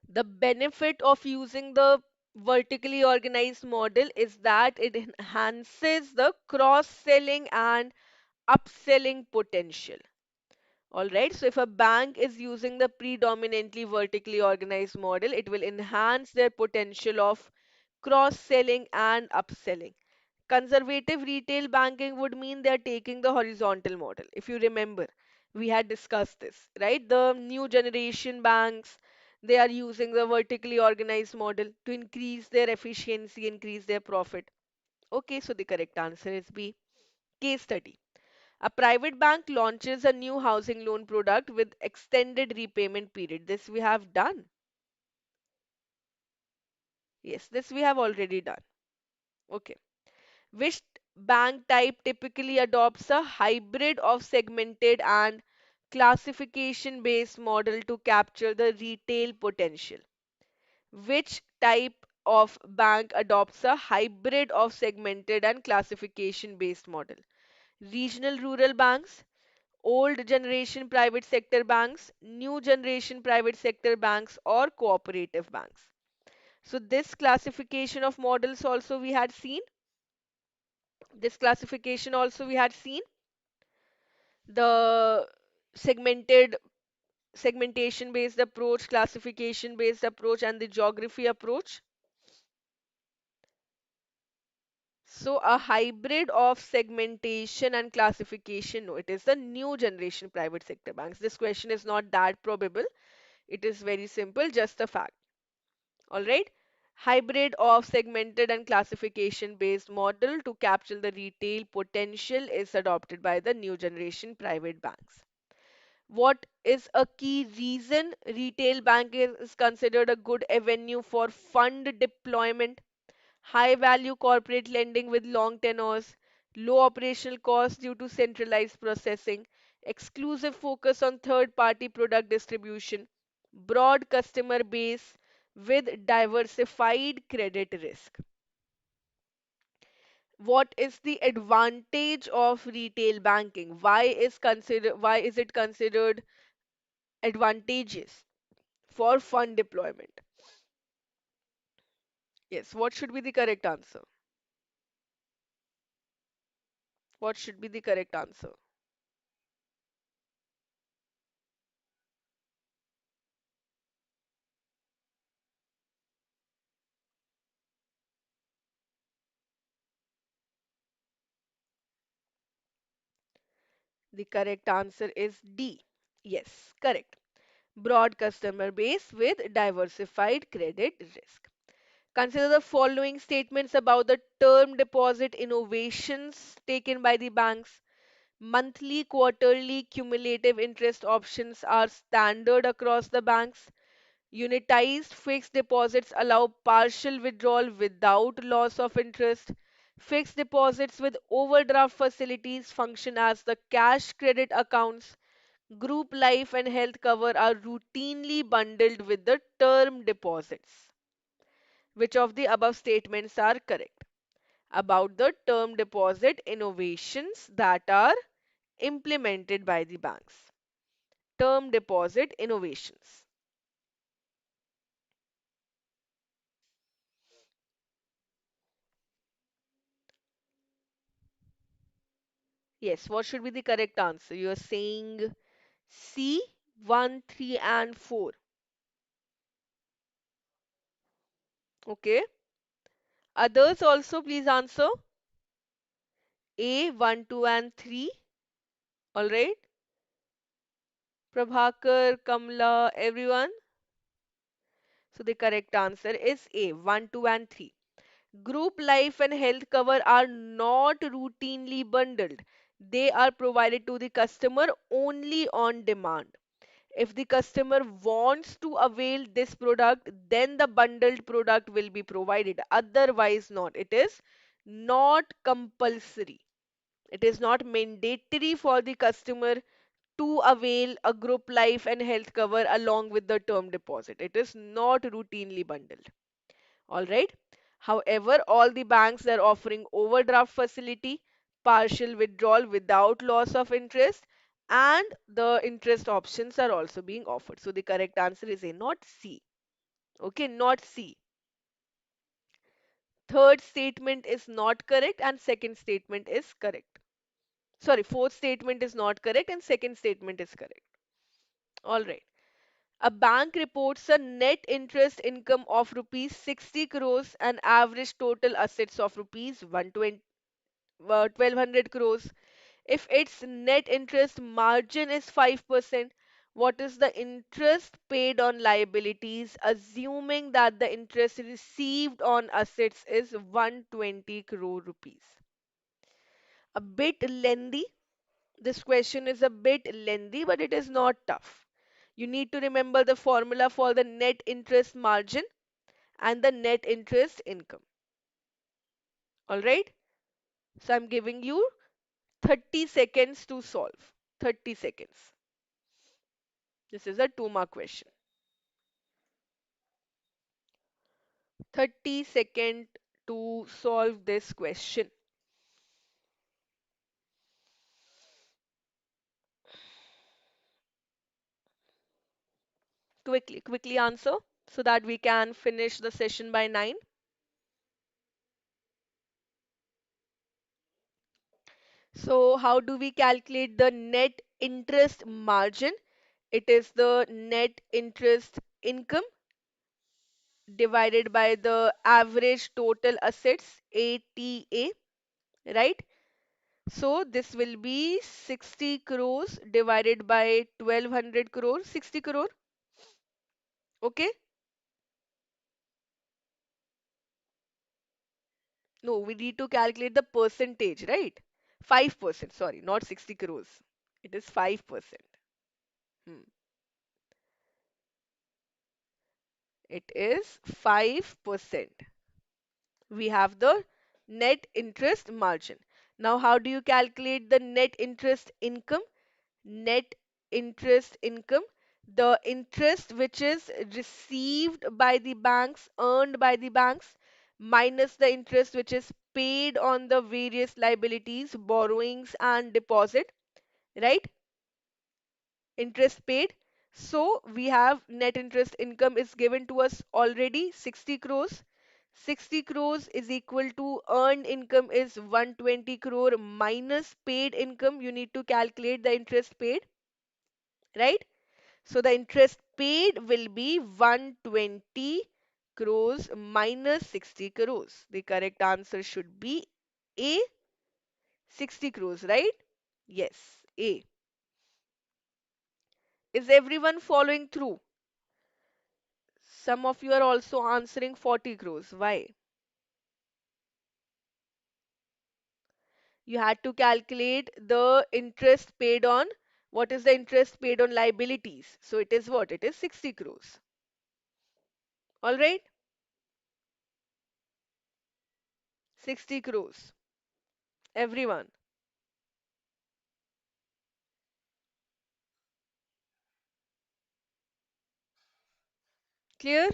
The benefit of using the vertically organized model is that it enhances the cross-selling and upselling potential. All right, so if a bank is using the predominantly vertically organized model, it will enhance their potential of cross-selling and upselling. Conservative retail banking would mean they're taking the horizontal model. If you remember, we had discussed this, right? The new generation banks, they are using the vertically organized model to increase their efficiency, increase their profit. Okay, so the correct answer is B. Case study. A private bank launches a new housing loan product with extended repayment period. This we have done. Yes, this we have already done. Okay. Which bank type typically adopts a hybrid of segmented and classification based model to capture the retail potential? Which type of bank adopts a hybrid of segmented and classification based model? Regional rural banks, old generation private sector banks, new generation private sector banks, or cooperative banks? So, this classification of models also we had seen. This classification also we had seen. The segmented segmentation based approach, classification based approach, and the geography approach. So a hybrid of segmentation and classification. No, it is the new generation private sector banks. This question is not that probable. It is very simple, just a fact. All right. Hybrid of segmented and classification based model to capture the retail potential is adopted by the new generation private banks. What is a key reason retail bank is considered a good avenue for fund deployment? High value corporate lending with long tenors, low operational costs due to centralized processing, exclusive focus on third party product distribution, broad customer base with diversified credit risk. What is the advantage of retail banking? Why is it considered advantageous for fund deployment? Yes, what should be the correct answer? What should be the correct answer? The correct answer is D. Yes, correct. Broad customer base with diversified credit risk. Consider the following statements about the term deposit innovations taken by the banks. Monthly, quarterly, cumulative interest options are standard across the banks. Unitized fixed deposits allow partial withdrawal without loss of interest. Fixed deposits with overdraft facilities function as the cash credit accounts. Group life and health cover are routinely bundled with the term deposits. Which of the above statements are correct? About the term deposit innovations that are implemented by the banks. Term deposit innovations. Yes, what should be the correct answer? You are saying C, 1, 3, and 4. Okay. Others also please answer. A, 1, 2, and 3. All right. Prabhakar, Kamla, everyone. So the correct answer is A, 1, 2, and 3. Group life and health cover are not routinely bundled. They are provided to the customer only on demand. If the customer wants to avail this product, then the bundled product will be provided. Otherwise, not. It is not compulsory. It is not mandatory for the customer to avail a group life and health cover along with the term deposit. It is not routinely bundled. All right. However, all the banks are offering overdraft facility, partial withdrawal without loss of interest, and the interest options are also being offered. So the correct answer is A, not C. Okay, not C. Third statement is not correct, and second statement is correct. Sorry, fourth statement is not correct, and second statement is correct. All right. A bank reports a net interest income of rupees 60 crores and average total assets of rupees 120 1200 crores. If its net interest margin is 5%, what is the interest paid on liabilities, assuming that the interest received on assets is 120 crore rupees? A bit lengthy. This question is a bit lengthy, but it is not tough. You need to remember the formula for the net interest margin and the net interest income. All right? So I'm giving you 30 seconds to solve. 30 seconds. This is a 2 mark question. 30 seconds to solve this question. Quickly answer so that we can finish the session by 9. So how do we calculate the net interest margin? It is the net interest income divided by the average total assets, ATA, right? So this will be 60 crores divided by 1200 crores, 60 crore. Okay? No, we need to calculate the percentage, right? 5%, sorry, not 60 crores. It is 5%. Hmm. It is 5%. We have the net interest margin. Now, how do you calculate the net interest income? Net interest income, the interest which is received by the banks, earned by the banks, minus the interest which is paid on the various liabilities, borrowings, and deposit, right? Interest paid. So we have net interest income is given to us already 60 crores. 60 crores is equal to earned income is 120 crore minus paid income. You need to calculate the interest paid, right? So the interest paid will be 120 crores minus 60 crores. The correct answer should be A, 60 crores, right? Yes, A. Is everyone following through? Some of you are also answering 40 crores. Why? You had to calculate the interest paid on, what is the interest paid on liabilities? So it is what? It is 60 crores. All right? 60 crores. Everyone. Clear?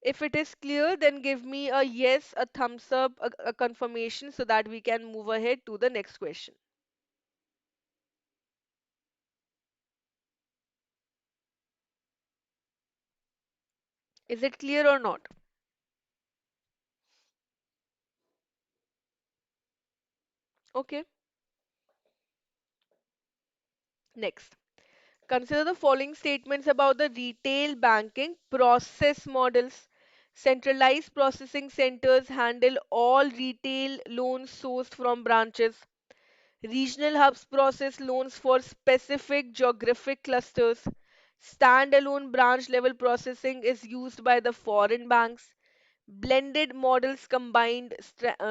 If it is clear, then give me a yes, a thumbs up, a confirmation so that we can move ahead to the next question. Is it clear or not? Okay. Next. Consider the following statements about the retail banking process models. Centralized processing centers handle all retail loans sourced from branches. Regional hubs process loans for specific geographic clusters. Standalone branch level processing is used by the foreign banks. Blended models combined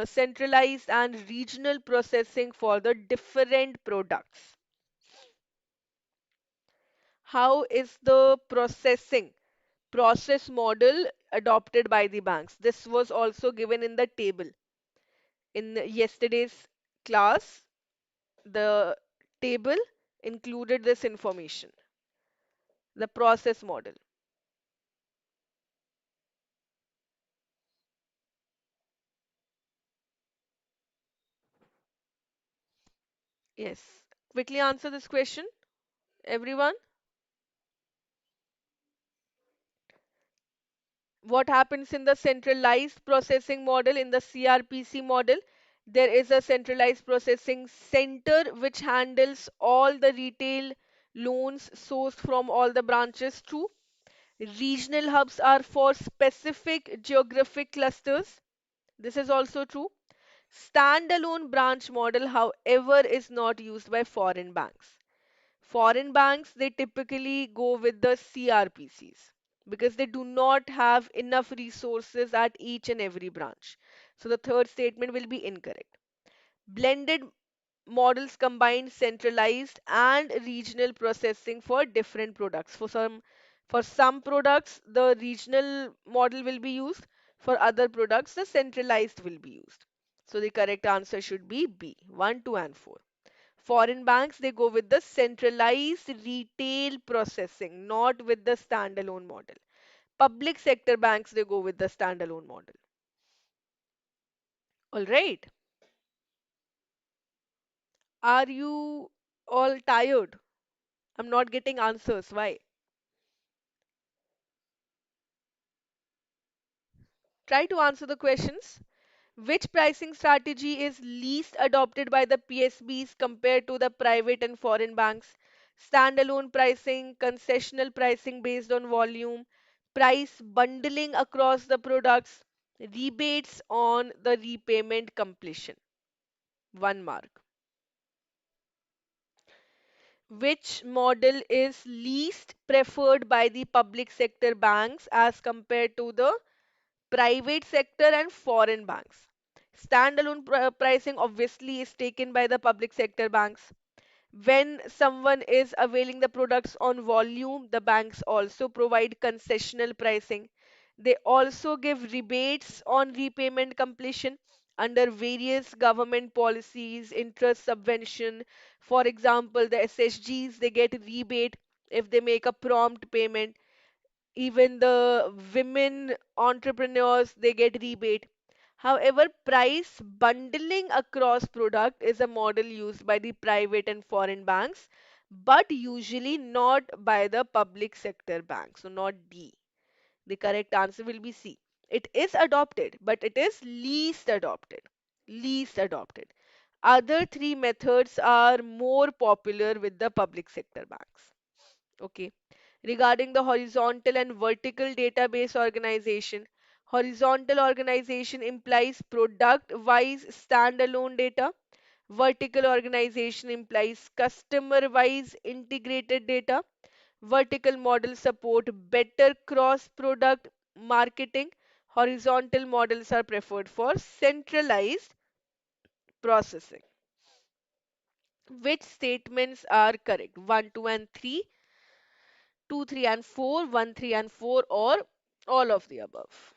centralized and regional processing for the different products. How is the process model adopted by the banks? This was also given in the table in yesterday's class. The table included this information. The process model. Yes. Quickly answer this question, everyone. What happens in the centralized processing model? In the CRPC model, there is a centralized processing center which handles all the retail loans sourced from all the branches. True. Regional hubs are for specific geographic clusters. This is also true. Standalone branch model, however, is not used by foreign banks. Foreign banks, they typically go with the CRPCs because they do not have enough resources at each and every branch. So the third statement will be incorrect. Blended models combine centralized and regional processing for different products. For some products, the regional model will be used. For other products, the centralized will be used. So the correct answer should be B, 1, 2, and 4. Foreign banks, they go with the centralized retail processing, not with the standalone model. Public sector banks, they go with the standalone model. All right. Are you all tired? I'm not getting answers. Why? Try to answer the questions. Which pricing strategy is least adopted by the PSBs compared to the private and foreign banks? Standalone pricing, concessional pricing based on volume, price bundling across the products, rebates on the repayment completion. One mark. Which model is least preferred by the public sector banks as compared to the private sector and foreign banks? Standalone pricing obviously is taken by the public sector banks. When someone is availing the products on volume, the banks also provide concessional pricing. They also give rebates on repayment completion under various government policies, interest subvention. For example, the SSGs, they get rebate if they make a prompt payment. Even the women entrepreneurs, they get rebate. However, price bundling across product is a model used by the private and foreign banks, but usually not by the public sector banks. So not D. The correct answer will be C. It is adopted, but it is least adopted. Least adopted. Other three methods are more popular with the public sector banks. Okay. Regarding the horizontal and vertical database organization, horizontal organization implies product-wise standalone data. Vertical organization implies customer-wise integrated data. Vertical models support better cross-product marketing. Horizontal models are preferred for centralized processing. Which statements are correct? 1, 2, and 3, 2, 3, and 4, 1, 3, and 4, or all of the above?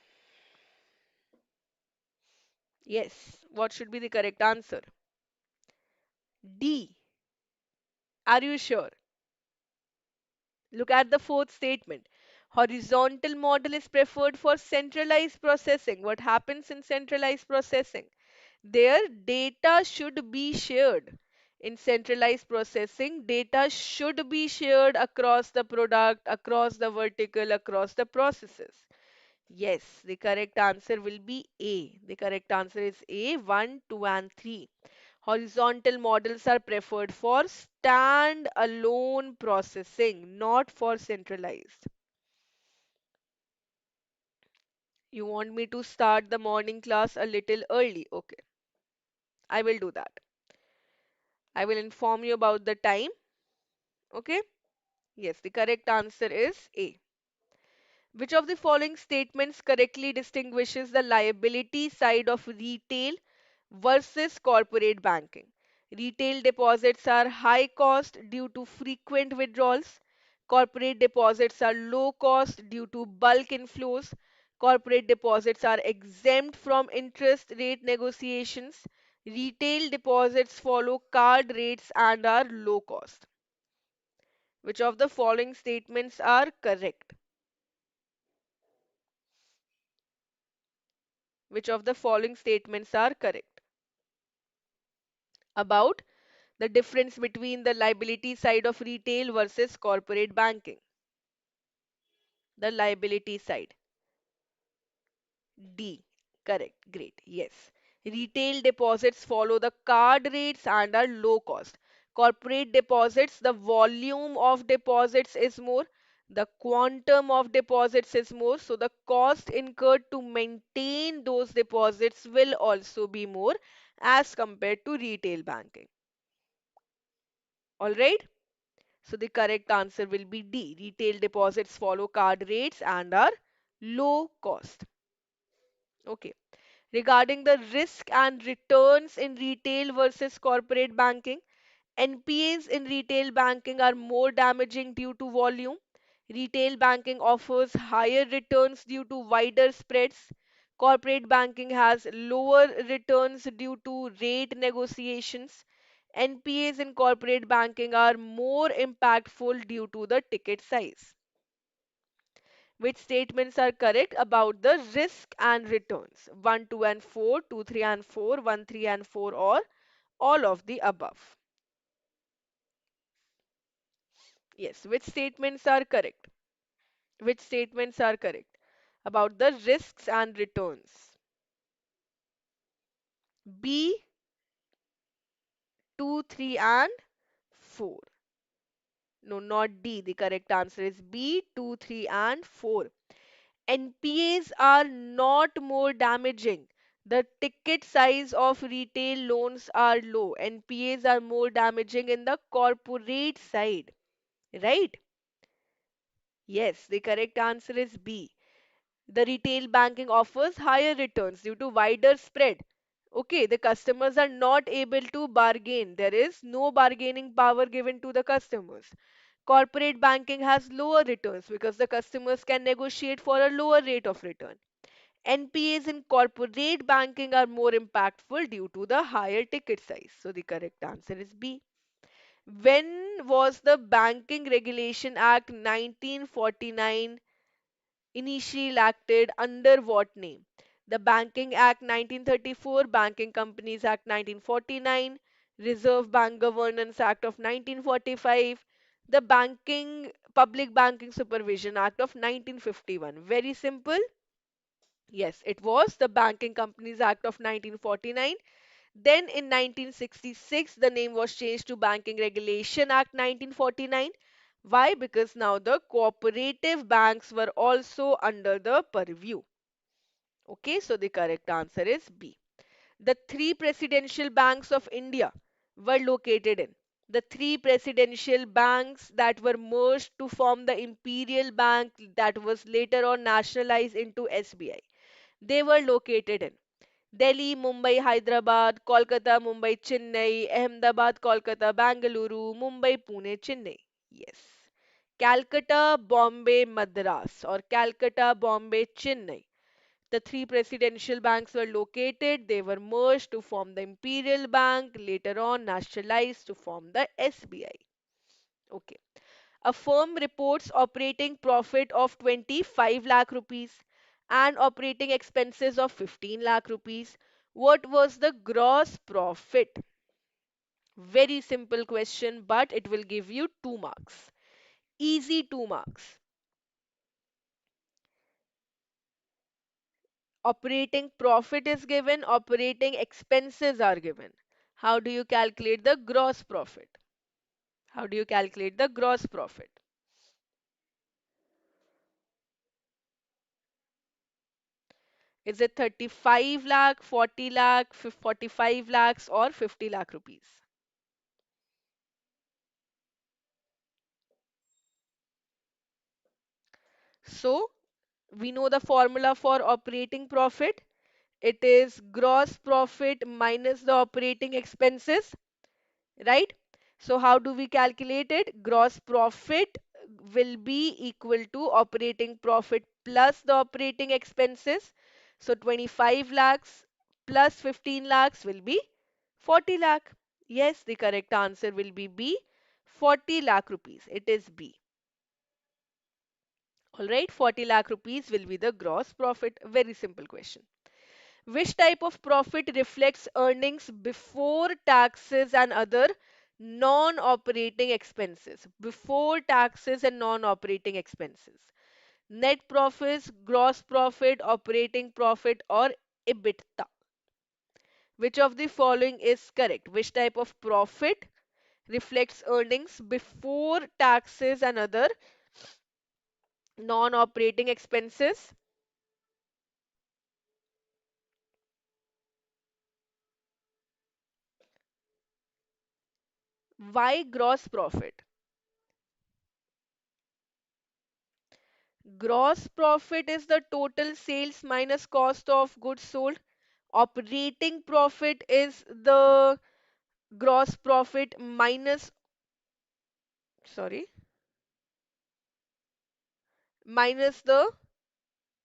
Yes. What should be the correct answer? D. Are you sure? Look at the fourth statement. Horizontal model is preferred for centralized processing. What happens in centralized processing? Their data should be shared. In centralized processing, data should be shared across the product, across the vertical, across the processes. Yes, the correct answer will be A. The correct answer is A, 1, 2, and 3. Horizontal models are preferred for stand-alone processing, not for centralized. You want me to start the morning class a little early? Okay, I will do that. I will inform you about the time. Okay? Yes, the correct answer is A. Which of the following statements correctly distinguishes the liability side of retail versus corporate banking? Retail deposits are high cost due to frequent withdrawals. Corporate deposits are low cost due to bulk inflows. Corporate deposits are exempt from interest rate negotiations. Retail deposits follow card rates and are low cost. Which of the following statements are correct? Which of the following statements are correct? About the difference between the liability side of retail versus corporate banking. The liability side. D. Correct. Great. Yes. Retail deposits follow the card rates and are low cost. Corporate deposits, the volume of deposits is more, the quantum of deposits is more, so the cost incurred to maintain those deposits will also be more as compared to retail banking. All right. So the correct answer will be D. Retail deposits follow card rates and are low cost. Okay. Regarding the risk and returns in retail versus corporate banking, NPAs in retail banking are more damaging due to volume. Retail banking offers higher returns due to wider spreads. Corporate banking has lower returns due to rate negotiations. NPAs in corporate banking are more impactful due to the ticket size. Which statements are correct about the risk and returns? 1, 2, and 4, 2, 3, and 4, 1, 3, and 4, or all of the above? Yes, which statements are correct? Which statements are correct about the risks and returns? B, 2, 3, and 4. No, not D. The correct answer is B, 2, 3, and 4. NPAs are not more damaging. The ticket size of retail loans are low. NPAs are more damaging in the corporate side. Right? Yes, the correct answer is B. The retail banking offers higher returns due to wider spread. Okay, the customers are not able to bargain. There is no bargaining power given to the customers. Corporate banking has lower returns because the customers can negotiate for a lower rate of return. NPAs in corporate banking are more impactful due to the higher ticket size. So the correct answer is B. When was the Banking Regulation Act 1949 initially enacted under what name? The Banking Act 1934, Banking Companies Act 1949, Reserve Bank Governance Act of 1945, the Public Banking Supervision Act of 1951. Very simple. Yes, it was the Banking Companies Act of 1949. Then in 1966, the name was changed to Banking Regulation Act 1949. Why? Because now the cooperative banks were also under the purview. Okay, so the correct answer is B. The three presidential banks of India were located in. The three presidential banks that were merged to form the Imperial Bank that was later on nationalized into SBI. They were located in Delhi, Mumbai, Hyderabad, Kolkata, Mumbai, Chennai, Ahmedabad, Kolkata, Bangalore, Mumbai, Pune, Chennai. Yes. Calcutta, Bombay, Madras, or Calcutta, Bombay, Chennai. The three presidential banks were located, they were merged to form the Imperial Bank, later on nationalized to form the SBI. Okay. A firm reports operating profit of 25 lakh rupees and operating expenses of 15 lakh rupees. What was the gross profit? Very simple question, but it will give you 2 marks. Easy 2 marks. Operating profit is given, operating expenses are given. How do you calculate the gross profit? How do you calculate the gross profit? Is it 35 lakh, 40 lakh, 45 lakhs, or 50 lakh rupees? So, we know the formula for operating profit. It is gross profit minus the operating expenses, right? So, how do we calculate it? Gross profit will be equal to operating profit plus the operating expenses. So, 25 lakhs plus 15 lakhs will be 40 lakh. Yes, the correct answer will be B, 40 lakh rupees. It is B. Alright, 40 lakh rupees will be the gross profit. Very simple question. Which type of profit reflects earnings before taxes and other non-operating expenses? Before taxes and non-operating expenses. Net profits, gross profit, operating profit, or EBITDA. Which of the following is correct? Which type of profit reflects earnings before taxes and other non-operating expenses? Why gross profit? Gross profit is the total sales minus cost of goods sold. Operating profit is the gross profit minus, sorry, minus the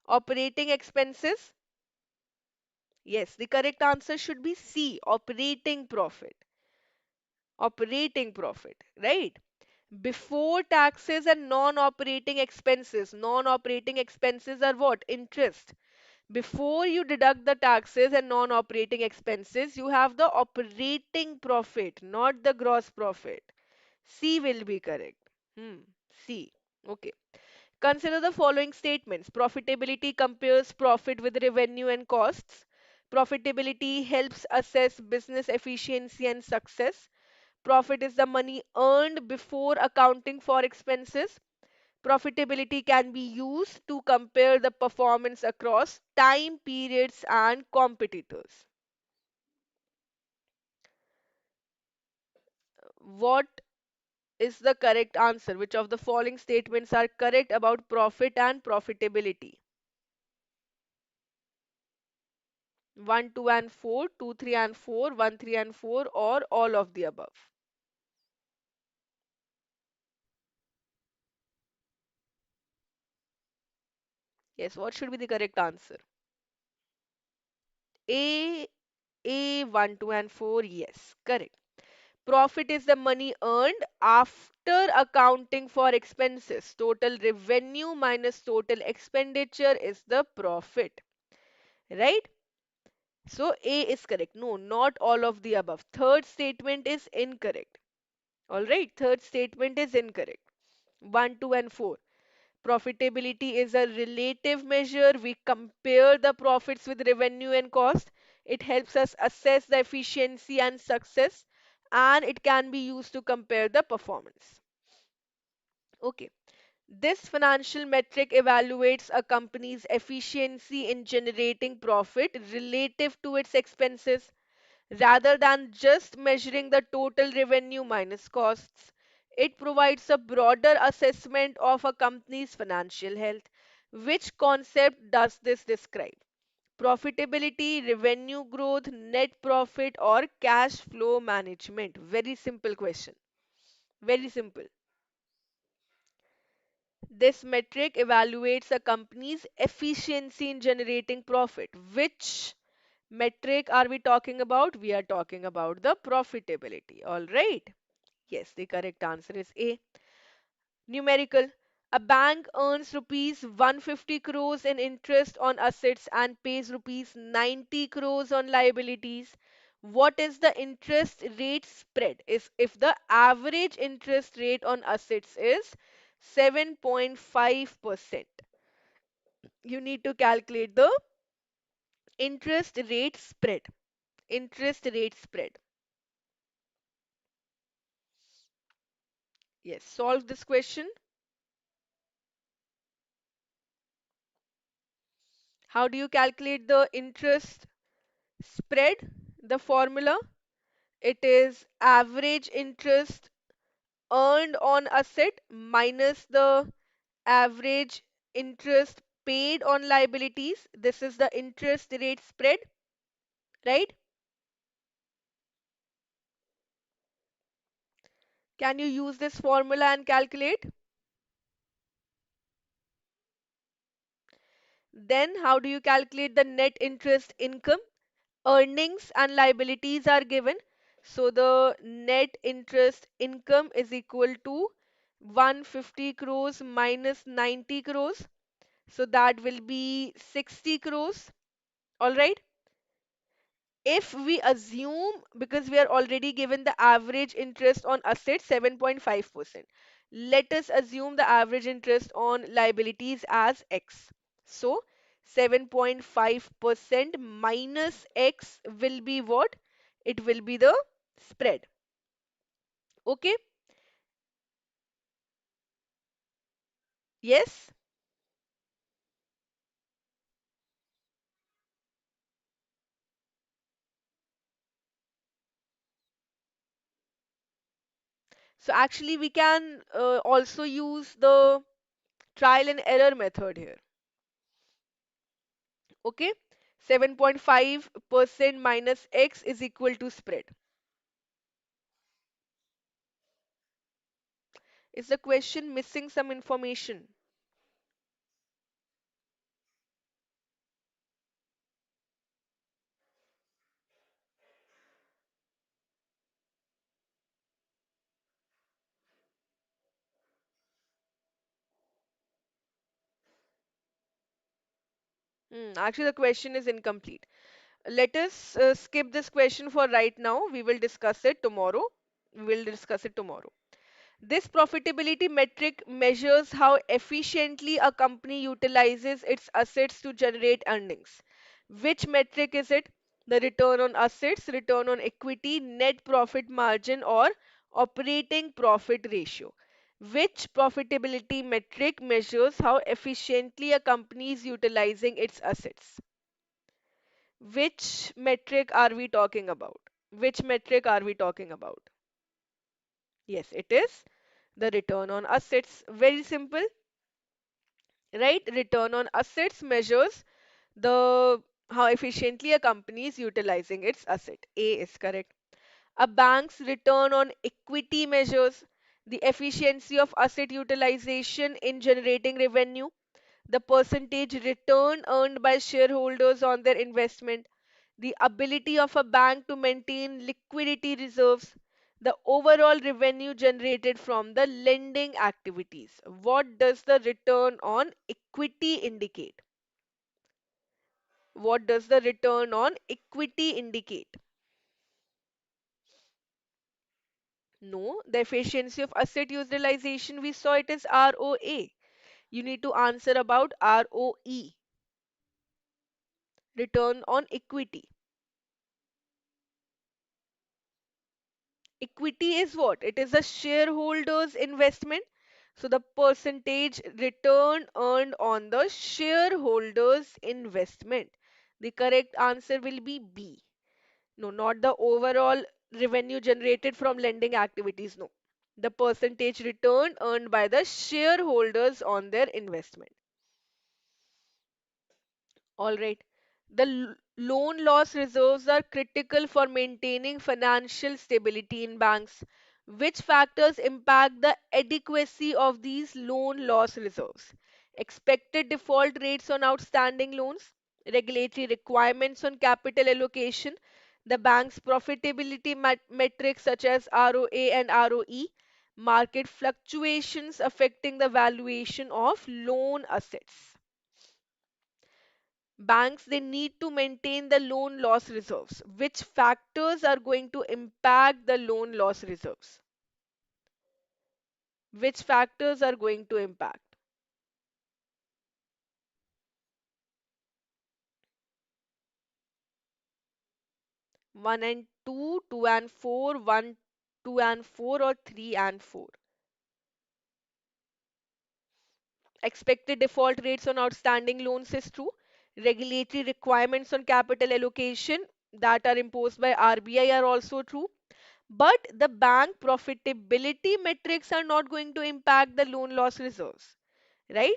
operating expenses. Yes, the correct answer should be C, operating profit. Operating profit, right? Before taxes and non-operating expenses. Non-operating expenses are what? Interest. Before you deduct the taxes and non-operating expenses, you have the operating profit, not the gross profit. C will be correct. C. Okay. Consider the following statements. Profitability compares profit with revenue and costs. Profitability helps assess business efficiency and success. Profit is the money earned before accounting for expenses. Profitability can be used to compare the performance across time periods and competitors. What is the correct answer? Which of the following statements are correct about profit and profitability? 1, 2, and 4, 2, 3, and 4, 1, 3, and 4, or all of the above? Yes, what should be the correct answer? A, A, 1, 2, and 4, yes, correct. Profit is the money earned after accounting for expenses. Total revenue minus total expenditure is the profit, right? So A is correct. No, not all of the above. Third statement is incorrect. All right, third statement is incorrect. 1, 2, and 4. Profitability is a relative measure. We compare the profits with revenue and cost. It helps us assess the efficiency and success, and it can be used to compare the performance. Okay. This financial metric evaluates a company's efficiency in generating profit relative to its expenses. Rather than just measuring the total revenue minus costs, it provides a broader assessment of a company's financial health. Which concept does this describe? Profitability, revenue growth, net profit, or cash flow management? Very simple question. Very simple. This metric evaluates a company's efficiency in generating profit. Which metric are we talking about? We are talking about the profitability. All right. Yes, the correct answer is A. Numerical. A bank earns rupees 150 crores in interest on assets and pays rupees 90 crores on liabilities. What is the interest rate spread? Is if the average interest rate on assets is 7.5%. You need to calculate the interest rate spread. Interest rate spread. Yes, solve this question. How do you calculate the interest spread? The formula, it is average interest earned on asset minus the average interest paid on liabilities. This is the interest rate spread, right? Can you use this formula and calculate? Then how do you calculate the net interest income? Earnings and liabilities are given. So the net interest income is equal to 150 crores minus 90 crores. So that will be 60 crores. All right. If we assume, because we are already given the average interest on assets 7.5%, let us assume the average interest on liabilities as X. So 7.5% minus X will be what? It will be the spread. Okay? Yes? So actually we can also use the trial and error method here. Okay? 7.5% minus X is equal to spread. Is the question missing some information? Actually, the question is incomplete. Let us skip this question for right now. We will discuss it tomorrow. We will discuss it tomorrow. This profitability metric measures how efficiently a company utilizes its assets to generate earnings. Which metric is it? The return on assets, return on equity, net profit margin, or operating profit ratio. Which profitability metric measures how efficiently a company is utilizing its assets? Which metric are we talking about? Which metric are we talking about? Yes, it is the return on assets. Very simple, right? Return on assets measures the how efficiently a company is utilizing its asset. A is correct. A bank's return on equity measures the efficiency of asset utilization in generating revenue, the percentage return earned by shareholders on their investment, the ability of a bank to maintain liquidity reserves, the overall revenue generated from the lending activities. What does the return on equity indicate? What does the return on equity indicate? No, the efficiency of asset utilization, we saw it is ROA. You need to answer about ROE, return on equity. Equity is what? It is a shareholder's investment. So the percentage return earned on the shareholder's investment. The correct answer will be B. No, not the overall revenue generated from lending activities. No. The percentage return earned by the shareholders on their investment. All right. The loan loss reserves are critical for maintaining financial stability in banks. Which factors impact the adequacy of these loan loss reserves? Expected default rates on outstanding loans, regulatory requirements on capital allocation, the bank's profitability metrics such as ROA and ROE, market fluctuations affecting the valuation of loan assets. Banks, they need to maintain the loan loss reserves. Which factors are going to impact the loan loss reserves? Which factors are going to impact? 1 and 2, 2 and 4, 1, 2 and 4, or 3 and 4? Expected default rates on outstanding loans is true. Regulatory requirements on capital allocation that are imposed by RBI are also true. But the bank profitability metrics are not going to impact the loan loss reserves, right?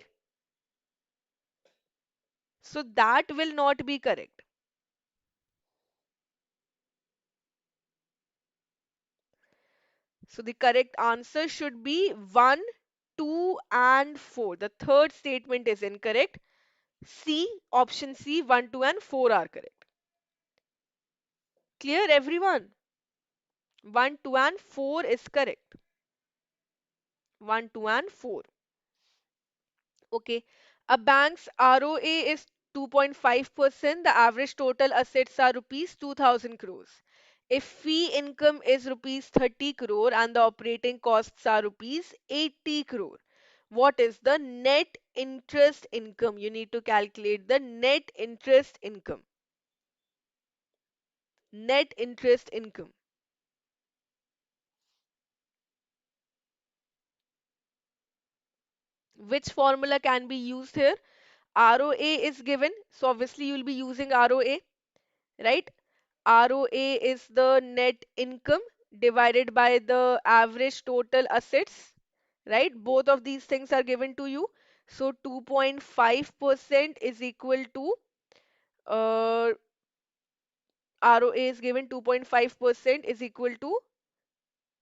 So that will not be correct. So the correct answer should be 1, 2, and 4. The third statement is incorrect. C, option C, 1, 2, and 4 are correct. Clear, everyone? 1, 2, and 4 is correct. 1, 2, and 4. Okay. A bank's ROA is 2.5%. The average total assets are rupees 2000 crores. If fee income is rupees 30 crore and the operating costs are rupees 80 crore, what is the net interest income? You need to calculate the net interest income. Net interest income. Which formula can be used here? ROA is given, so obviously you will be using ROA, right? ROA is the net income divided by the average total assets, right? Both of these things are given to you. So 2.5% is equal to ROA is given 2.5% is equal to,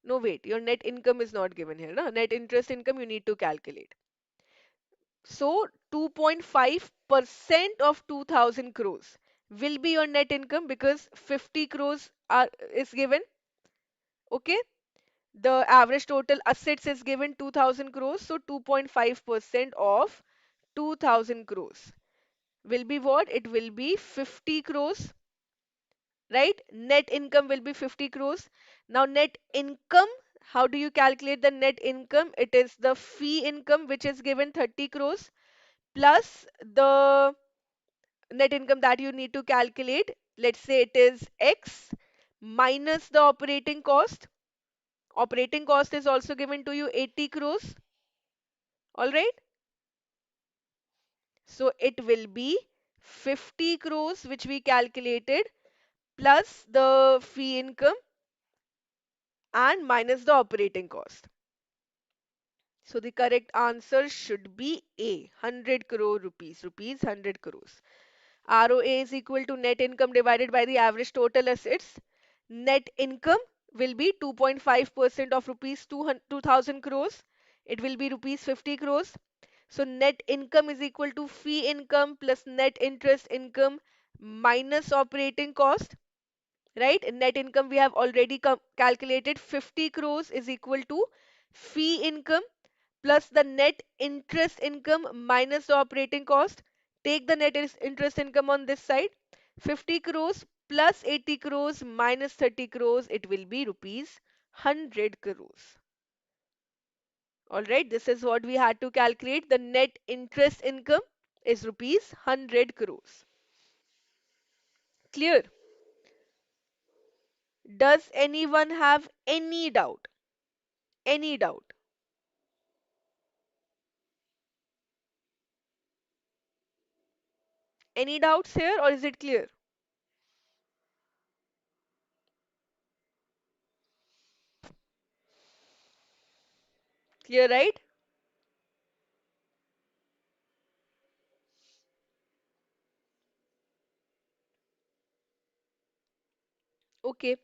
no wait, your net income is not given here. No? Net interest income you need to calculate. So 2.5% of 2000 crores will be your net income because 50 crores is given. Okay. The average total assets is given 2000 crores. So 2.5% of 2000 crores will be what? It will be 50 crores, right? Net income will be 50 crores. Now, net income, how do you calculate the net income? It is the fee income which is given 30 crores plus the net income that you need to calculate Let's say it is X minus the operating cost. Operating cost is also given to you 80 crores. All right. So it will be 50 crores which we calculated plus the fee income and minus the operating cost. So the correct answer should be A, 100 crore rupees, 100 crores. ROA is equal to net income divided by the average total assets. Net income will be 2.5% of rupees 2000 crores. It will be rupees 50 crores. So net income is equal to fee income plus net interest income minus operating cost, right? Net income we have already calculated 50 crores is equal to fee income plus the net interest income minus the operating cost. Take the net interest income on this side. 50 crores plus 80 crores minus 30 crores, it will be rupees 100 crores. Alright, this is what we had to calculate. The net interest income is rupees 100 crores. Clear? Does anyone have any doubt? Any doubt? Any doubts here or is it clear? Clear, right? Okay.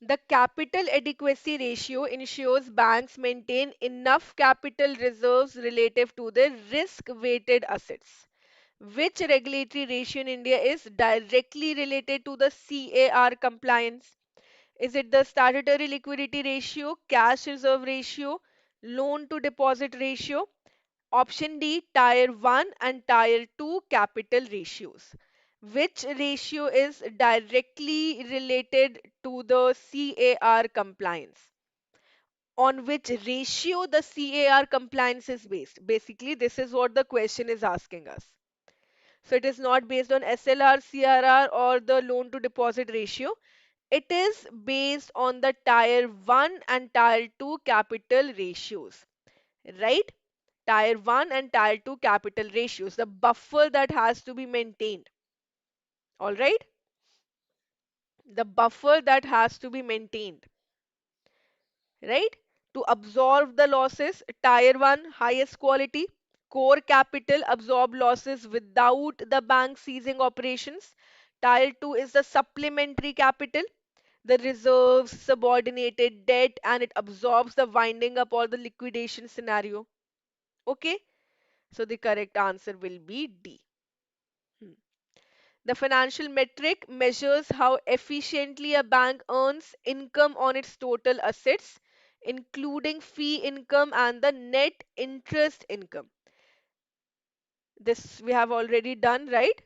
The capital adequacy ratio ensures banks maintain enough capital reserves relative to their risk-weighted assets. Which regulatory ratio in India is directly related to the CAR compliance? Is it the statutory liquidity ratio, cash reserve ratio, loan to deposit ratio? Option D, Tier 1 and Tier 2 capital ratios. Which ratio is directly related to the CAR compliance? On which ratio the CAR compliance is based? Basically, this is what the question is asking us. So it is not based on SLR, CRR or the loan to deposit ratio. It is based on the Tier 1 and Tier 2 capital ratios, right? Tier 1 and Tier 2 capital ratios, the buffer that has to be maintained. All right? The buffer that has to be maintained, right? To absorb the losses, Tier 1, highest quality. Core capital absorb losses without the bank ceasing operations. Tier 2 is the supplementary capital, the reserves, subordinated debt, and it absorbs the winding up or the liquidation scenario. Okay? So the correct answer will be D. Hmm. The financial metric measures how efficiently a bank earns income on its total assets, including fee income and the net interest income. This we have already done, right?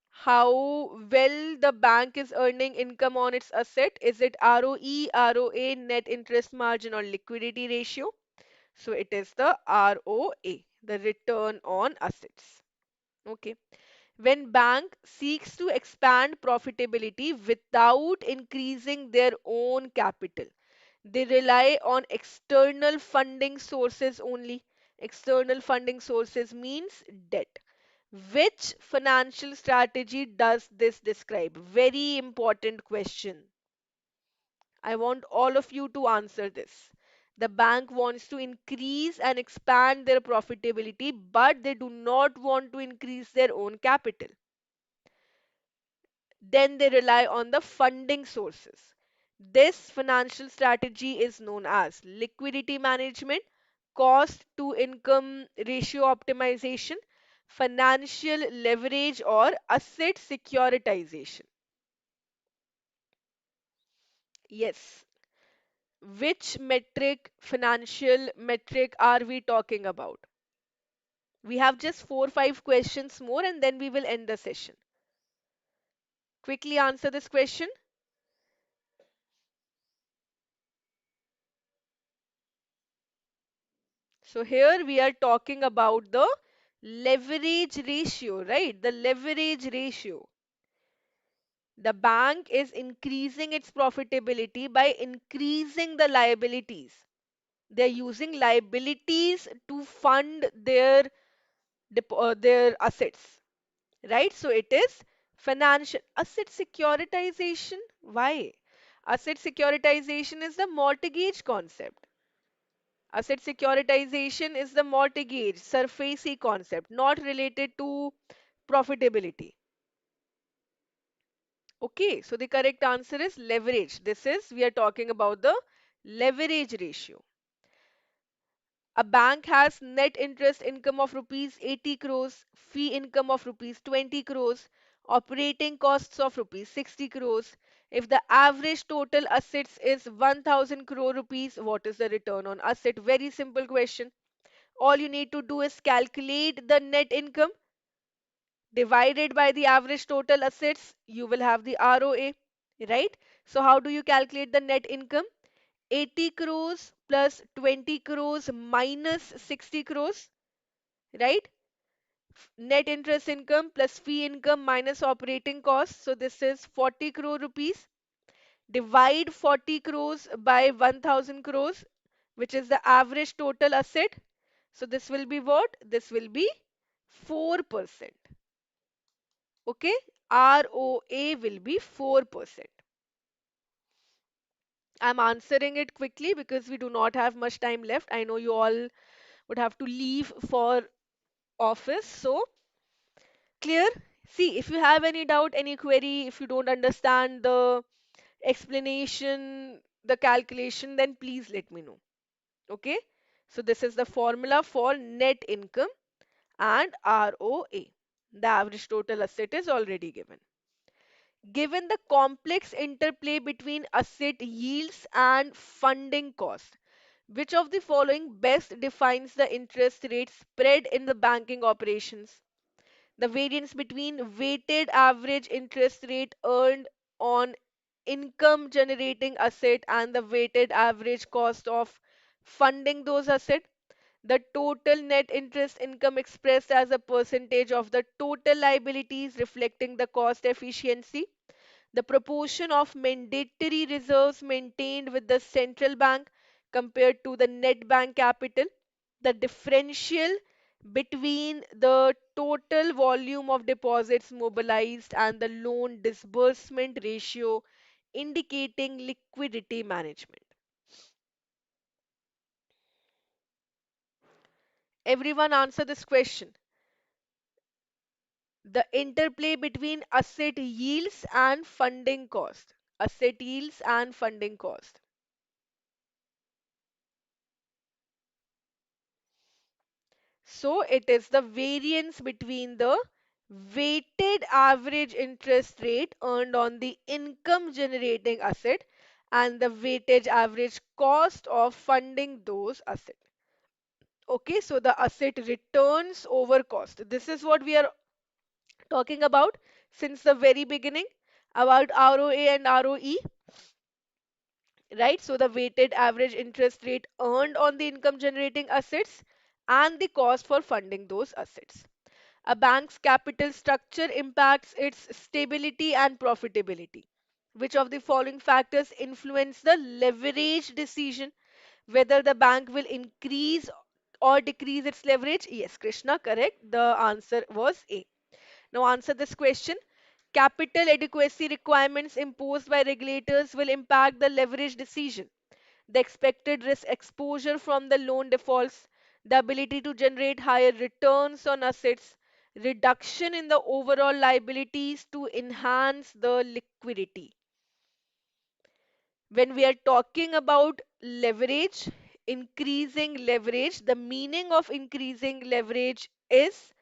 How well the bank is earning income on its asset. Is it ROE, ROA, net interest margin, or liquidity ratio? So it is the ROA, the return on assets. Okay. When bank seeks to expand profitability without increasing their own capital, they rely on external funding sources only. External funding sources means debt. Which financial strategy does this describe? Very important question. I want all of you to answer this. The bank wants to increase and expand their profitability, but they do not want to increase their own capital. Then they rely on the funding sources. This financial strategy is known as liquidity management, cost to income ratio optimization, financial leverage, or asset securitization. Yes. Which metric, financial metric, are we talking about? We have just 4 5 questions more and then we will end the session. Quickly answer this question. So here we are talking about the leverage ratio, right? The leverage ratio. The bank is increasing its profitability by increasing the liabilities. They're using liabilities to fund their assets, right? So it is financial asset securitization. Why? Asset securitization is the mortgage concept. Asset securitization is the mortgage, surfacey concept, not related to profitability. Okay, so the correct answer is leverage. We are talking about the leverage ratio. A bank has net interest income of rupees 80 crores, fee income of rupees 20 crores, operating costs of rupees 60 crores. If the average total assets is 1000 crore rupees, what is the return on asset? Very simple question. All you need to do is calculate the net income divided by the average total assets. You will have the ROA, right? So how do you calculate the net income? 80 crores plus 20 crores minus 60 crores, right? Net interest income plus fee income minus operating costs. So this is 40 crore rupees. Divide 40 crores by 1000 crores, which is the average total asset. So this will be what? This will be 4%. Okay? ROA will be 4%. I'm answering it quickly because we do not have much time left. I know you all would have to leave for office. So, clear? See, if you have any doubt, any query, if you don't understand the explanation, the calculation, then please let me know. Okay? So, this is the formula for net income and ROA. The average total asset is already given. Given the complex interplay between asset yields and funding cost, which of the following best defines the interest rate spread in the banking operations? The variance between weighted average interest rate earned on income generating asset and the weighted average cost of funding those assets. The total net interest income expressed as a percentage of the total liabilities reflecting the cost efficiency. The proportion of mandatory reserves maintained with the central bank compared to the net bank capital, the differential between the total volume of deposits mobilized and the loan disbursement ratio indicating liquidity management. Everyone answer this question. The interplay between asset yields and funding cost. Asset yields and funding cost. So it is the variance between the weighted average interest rate earned on the income generating asset and the weighted average cost of funding those assets. Okay, so the asset returns over cost. This is what we are talking about since the very beginning about ROA and ROE, right? So the weighted average interest rate earned on the income generating assets and the cost for funding those assets. A bank's capital structure impacts its stability and profitability. Which of the following factors influence the leverage decision? Whether the bank will increase or decrease its leverage? Yes, Krishna, correct. The answer was A. Now answer this question. Capital adequacy requirements imposed by regulators will impact the leverage decision. The expected risk exposure from the loan defaults, the ability to generate higher returns on assets, reduction in the overall liabilities to enhance the liquidity. When we are talking about leverage, increasing leverage, the meaning of increasing leverage is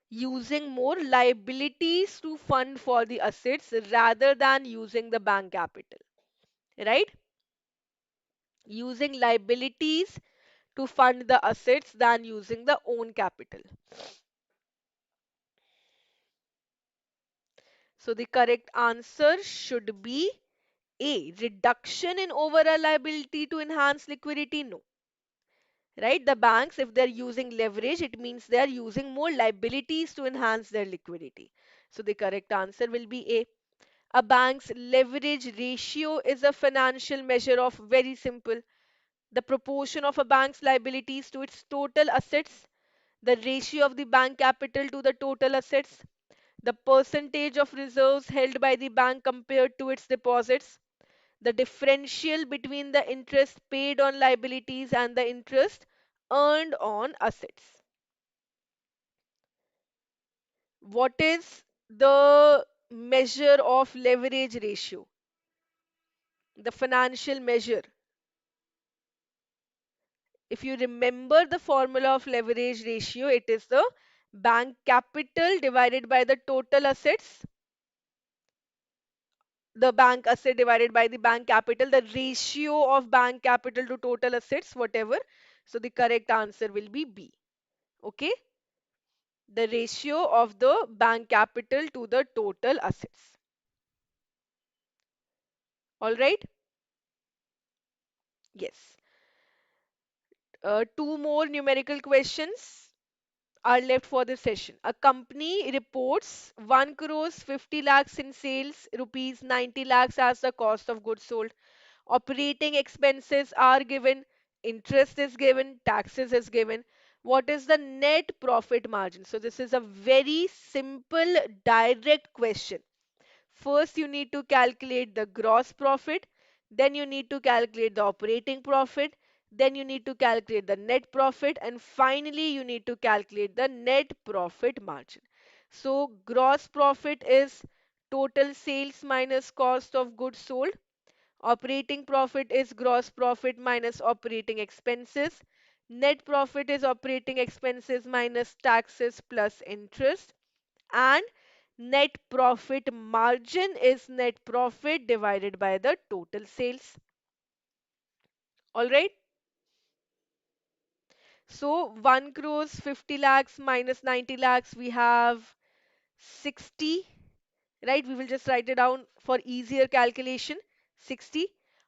using more liabilities to fund for the assets rather than using the bank capital, right? Using liabilities to fund the assets than using the own capital. So the correct answer should be A. Reduction in overall liability to enhance liquidity. No. Right? The banks, if they're using leverage, it means they're using more liabilities to enhance their liquidity. So the correct answer will be A. A bank's leverage ratio is a financial measure of very simple the proportion of a bank's liabilities to its total assets, the ratio of the bank capital to the total assets, the percentage of reserves held by the bank compared to its deposits, the differential between the interest paid on liabilities and the interest earned on assets. What is the measure of leverage ratio? The financial measure. If you remember the formula of leverage ratio, it is the bank capital divided by the total assets, the bank asset divided by the bank capital, the ratio of bank capital to total assets, whatever. So the correct answer will be B. Okay, the ratio of the bank capital to the total assets. All right, yes. Two more numerical questions are left for this session. A company reports 1 crores 50 lakhs in sales, rupees 90 lakhs as the cost of goods sold. Operating expenses are given, interest is given, taxes is given. What is the net profit margin? So this is a very simple direct question. First, you need to calculate the gross profit, then you need to calculate the operating profit, then you need to calculate the net profit, and finally, you need to calculate the net profit margin. So, gross profit is total sales minus cost of goods sold. Operating profit is gross profit minus operating expenses. Net profit is operating expenses minus taxes plus interest. And net profit margin is net profit divided by the total sales. All right. So 1 crores 50 lakhs minus 90 lakhs, we have 60, right? We will just write it down for easier calculation. 60.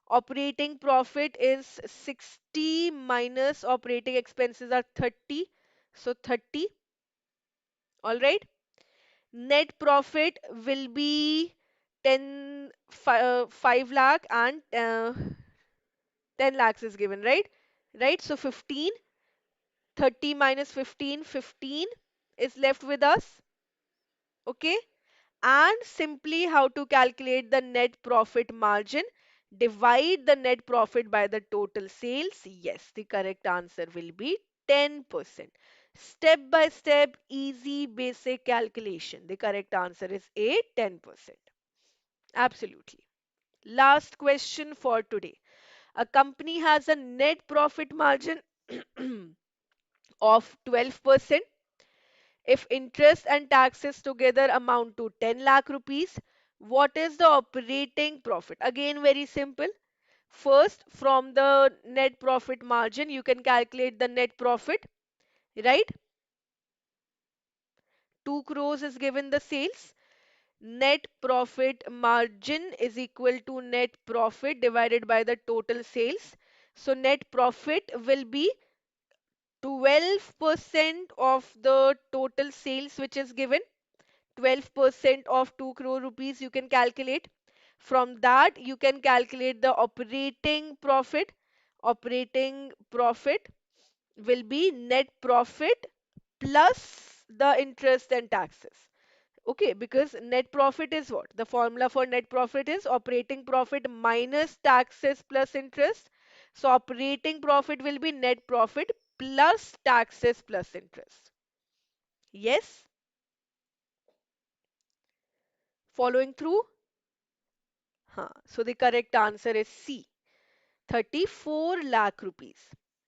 Operating profit is 60 minus operating expenses are 30. So 30. All right. Net profit will be 5 lakh and 10 lakhs is given, right? Right. So 15. 30 minus 15. 15 is left with us. Okay. And simply how to calculate the net profit margin. Divide the net profit by the total sales. Yes, the correct answer will be 10%. Step by step, easy, basic calculation. The correct answer is A, 10%. Absolutely. Last question for today. A company has a net profit margin of 12%. If interest and taxes together amount to 10 lakh rupees, what is the operating profit? Again, very simple. First, from the net profit margin, you can calculate the net profit, right? 2 crores is given the sales. Net profit margin is equal to net profit divided by the total sales. So net profit will be 12% of the total sales which is given. 12% of 2 crore rupees you can calculate. From that, you can calculate the operating profit. Operating profit will be net profit plus the interest and taxes. Okay, because net profit is what? The formula for net profit is operating profit minus taxes plus interest. So operating profit will be net profit plus taxes plus interest. Yes, following through? Huh. So the correct answer is C, 34 lakh rupees.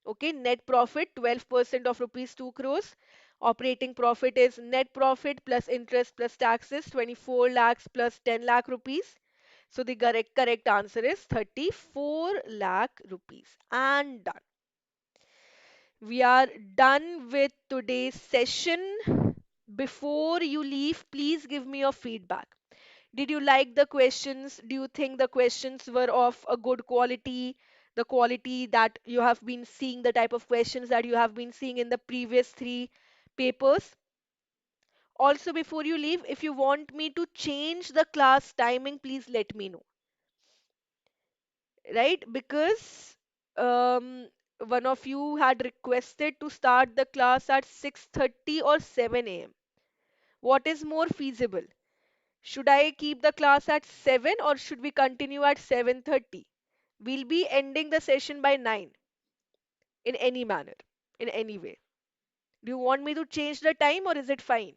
Okay, net profit 12% of rupees 2 crores. Operating profit is net profit plus interest plus taxes 24 lakhs plus 10 lakh rupees. So the correct answer is 34 lakh rupees. And done. We are done with today's session. Before you leave, please give me your feedback. Did you like the questions? Do you think the questions were of a good quality? The quality that you have been seeing, the type of questions that you have been seeing in the previous three papers? Also, before you leave, if you want me to change the class timing, please let me know, right? Because one of you had requested to start the class at 6:30 or 7 a.m. What is more feasible? Should I keep the class at 7 or should we continue at 7:30? We'll be ending the session by 9 in any manner, in any way. Do you want me to change the time or is it fine?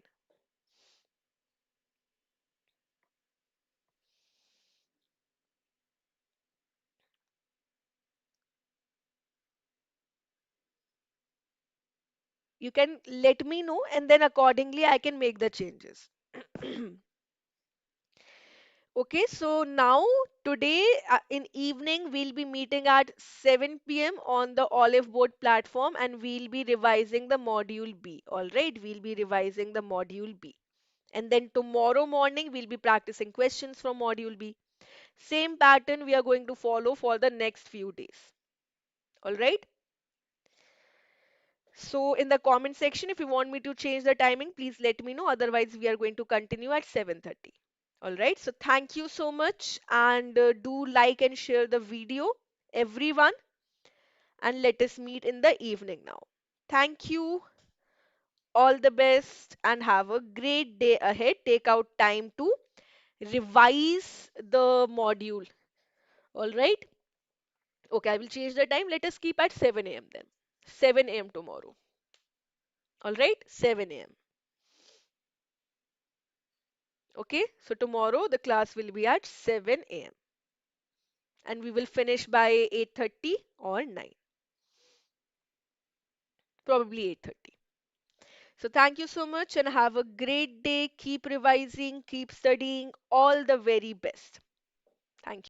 You can let me know and then accordingly I can make the changes. Okay, so now today in evening we'll be meeting at 7 p.m. on the Oliveboard platform and we'll be revising the module B. All right, we'll be revising the module B. And then tomorrow morning we'll be practicing questions from module B. Same pattern we are going to follow for the next few days. All right. So in the comment section, if you want me to change the timing, please let me know. Otherwise, we are going to continue at 7:30. All right. So thank you so much and do like and share the video, everyone, and let us meet in the evening now. Thank you. All the best and have a great day ahead. Take out time to revise the module. All right. Okay, I will change the time. Let us keep at 7 a.m. then. 7 a.m. tomorrow. All right, 7 a.m. Okay, so tomorrow the class will be at 7 a.m. and we will finish by 8:30 or 9, probably 8:30. So thank you so much and have a great day. Keep revising, keep studying. All the very best. Thank you.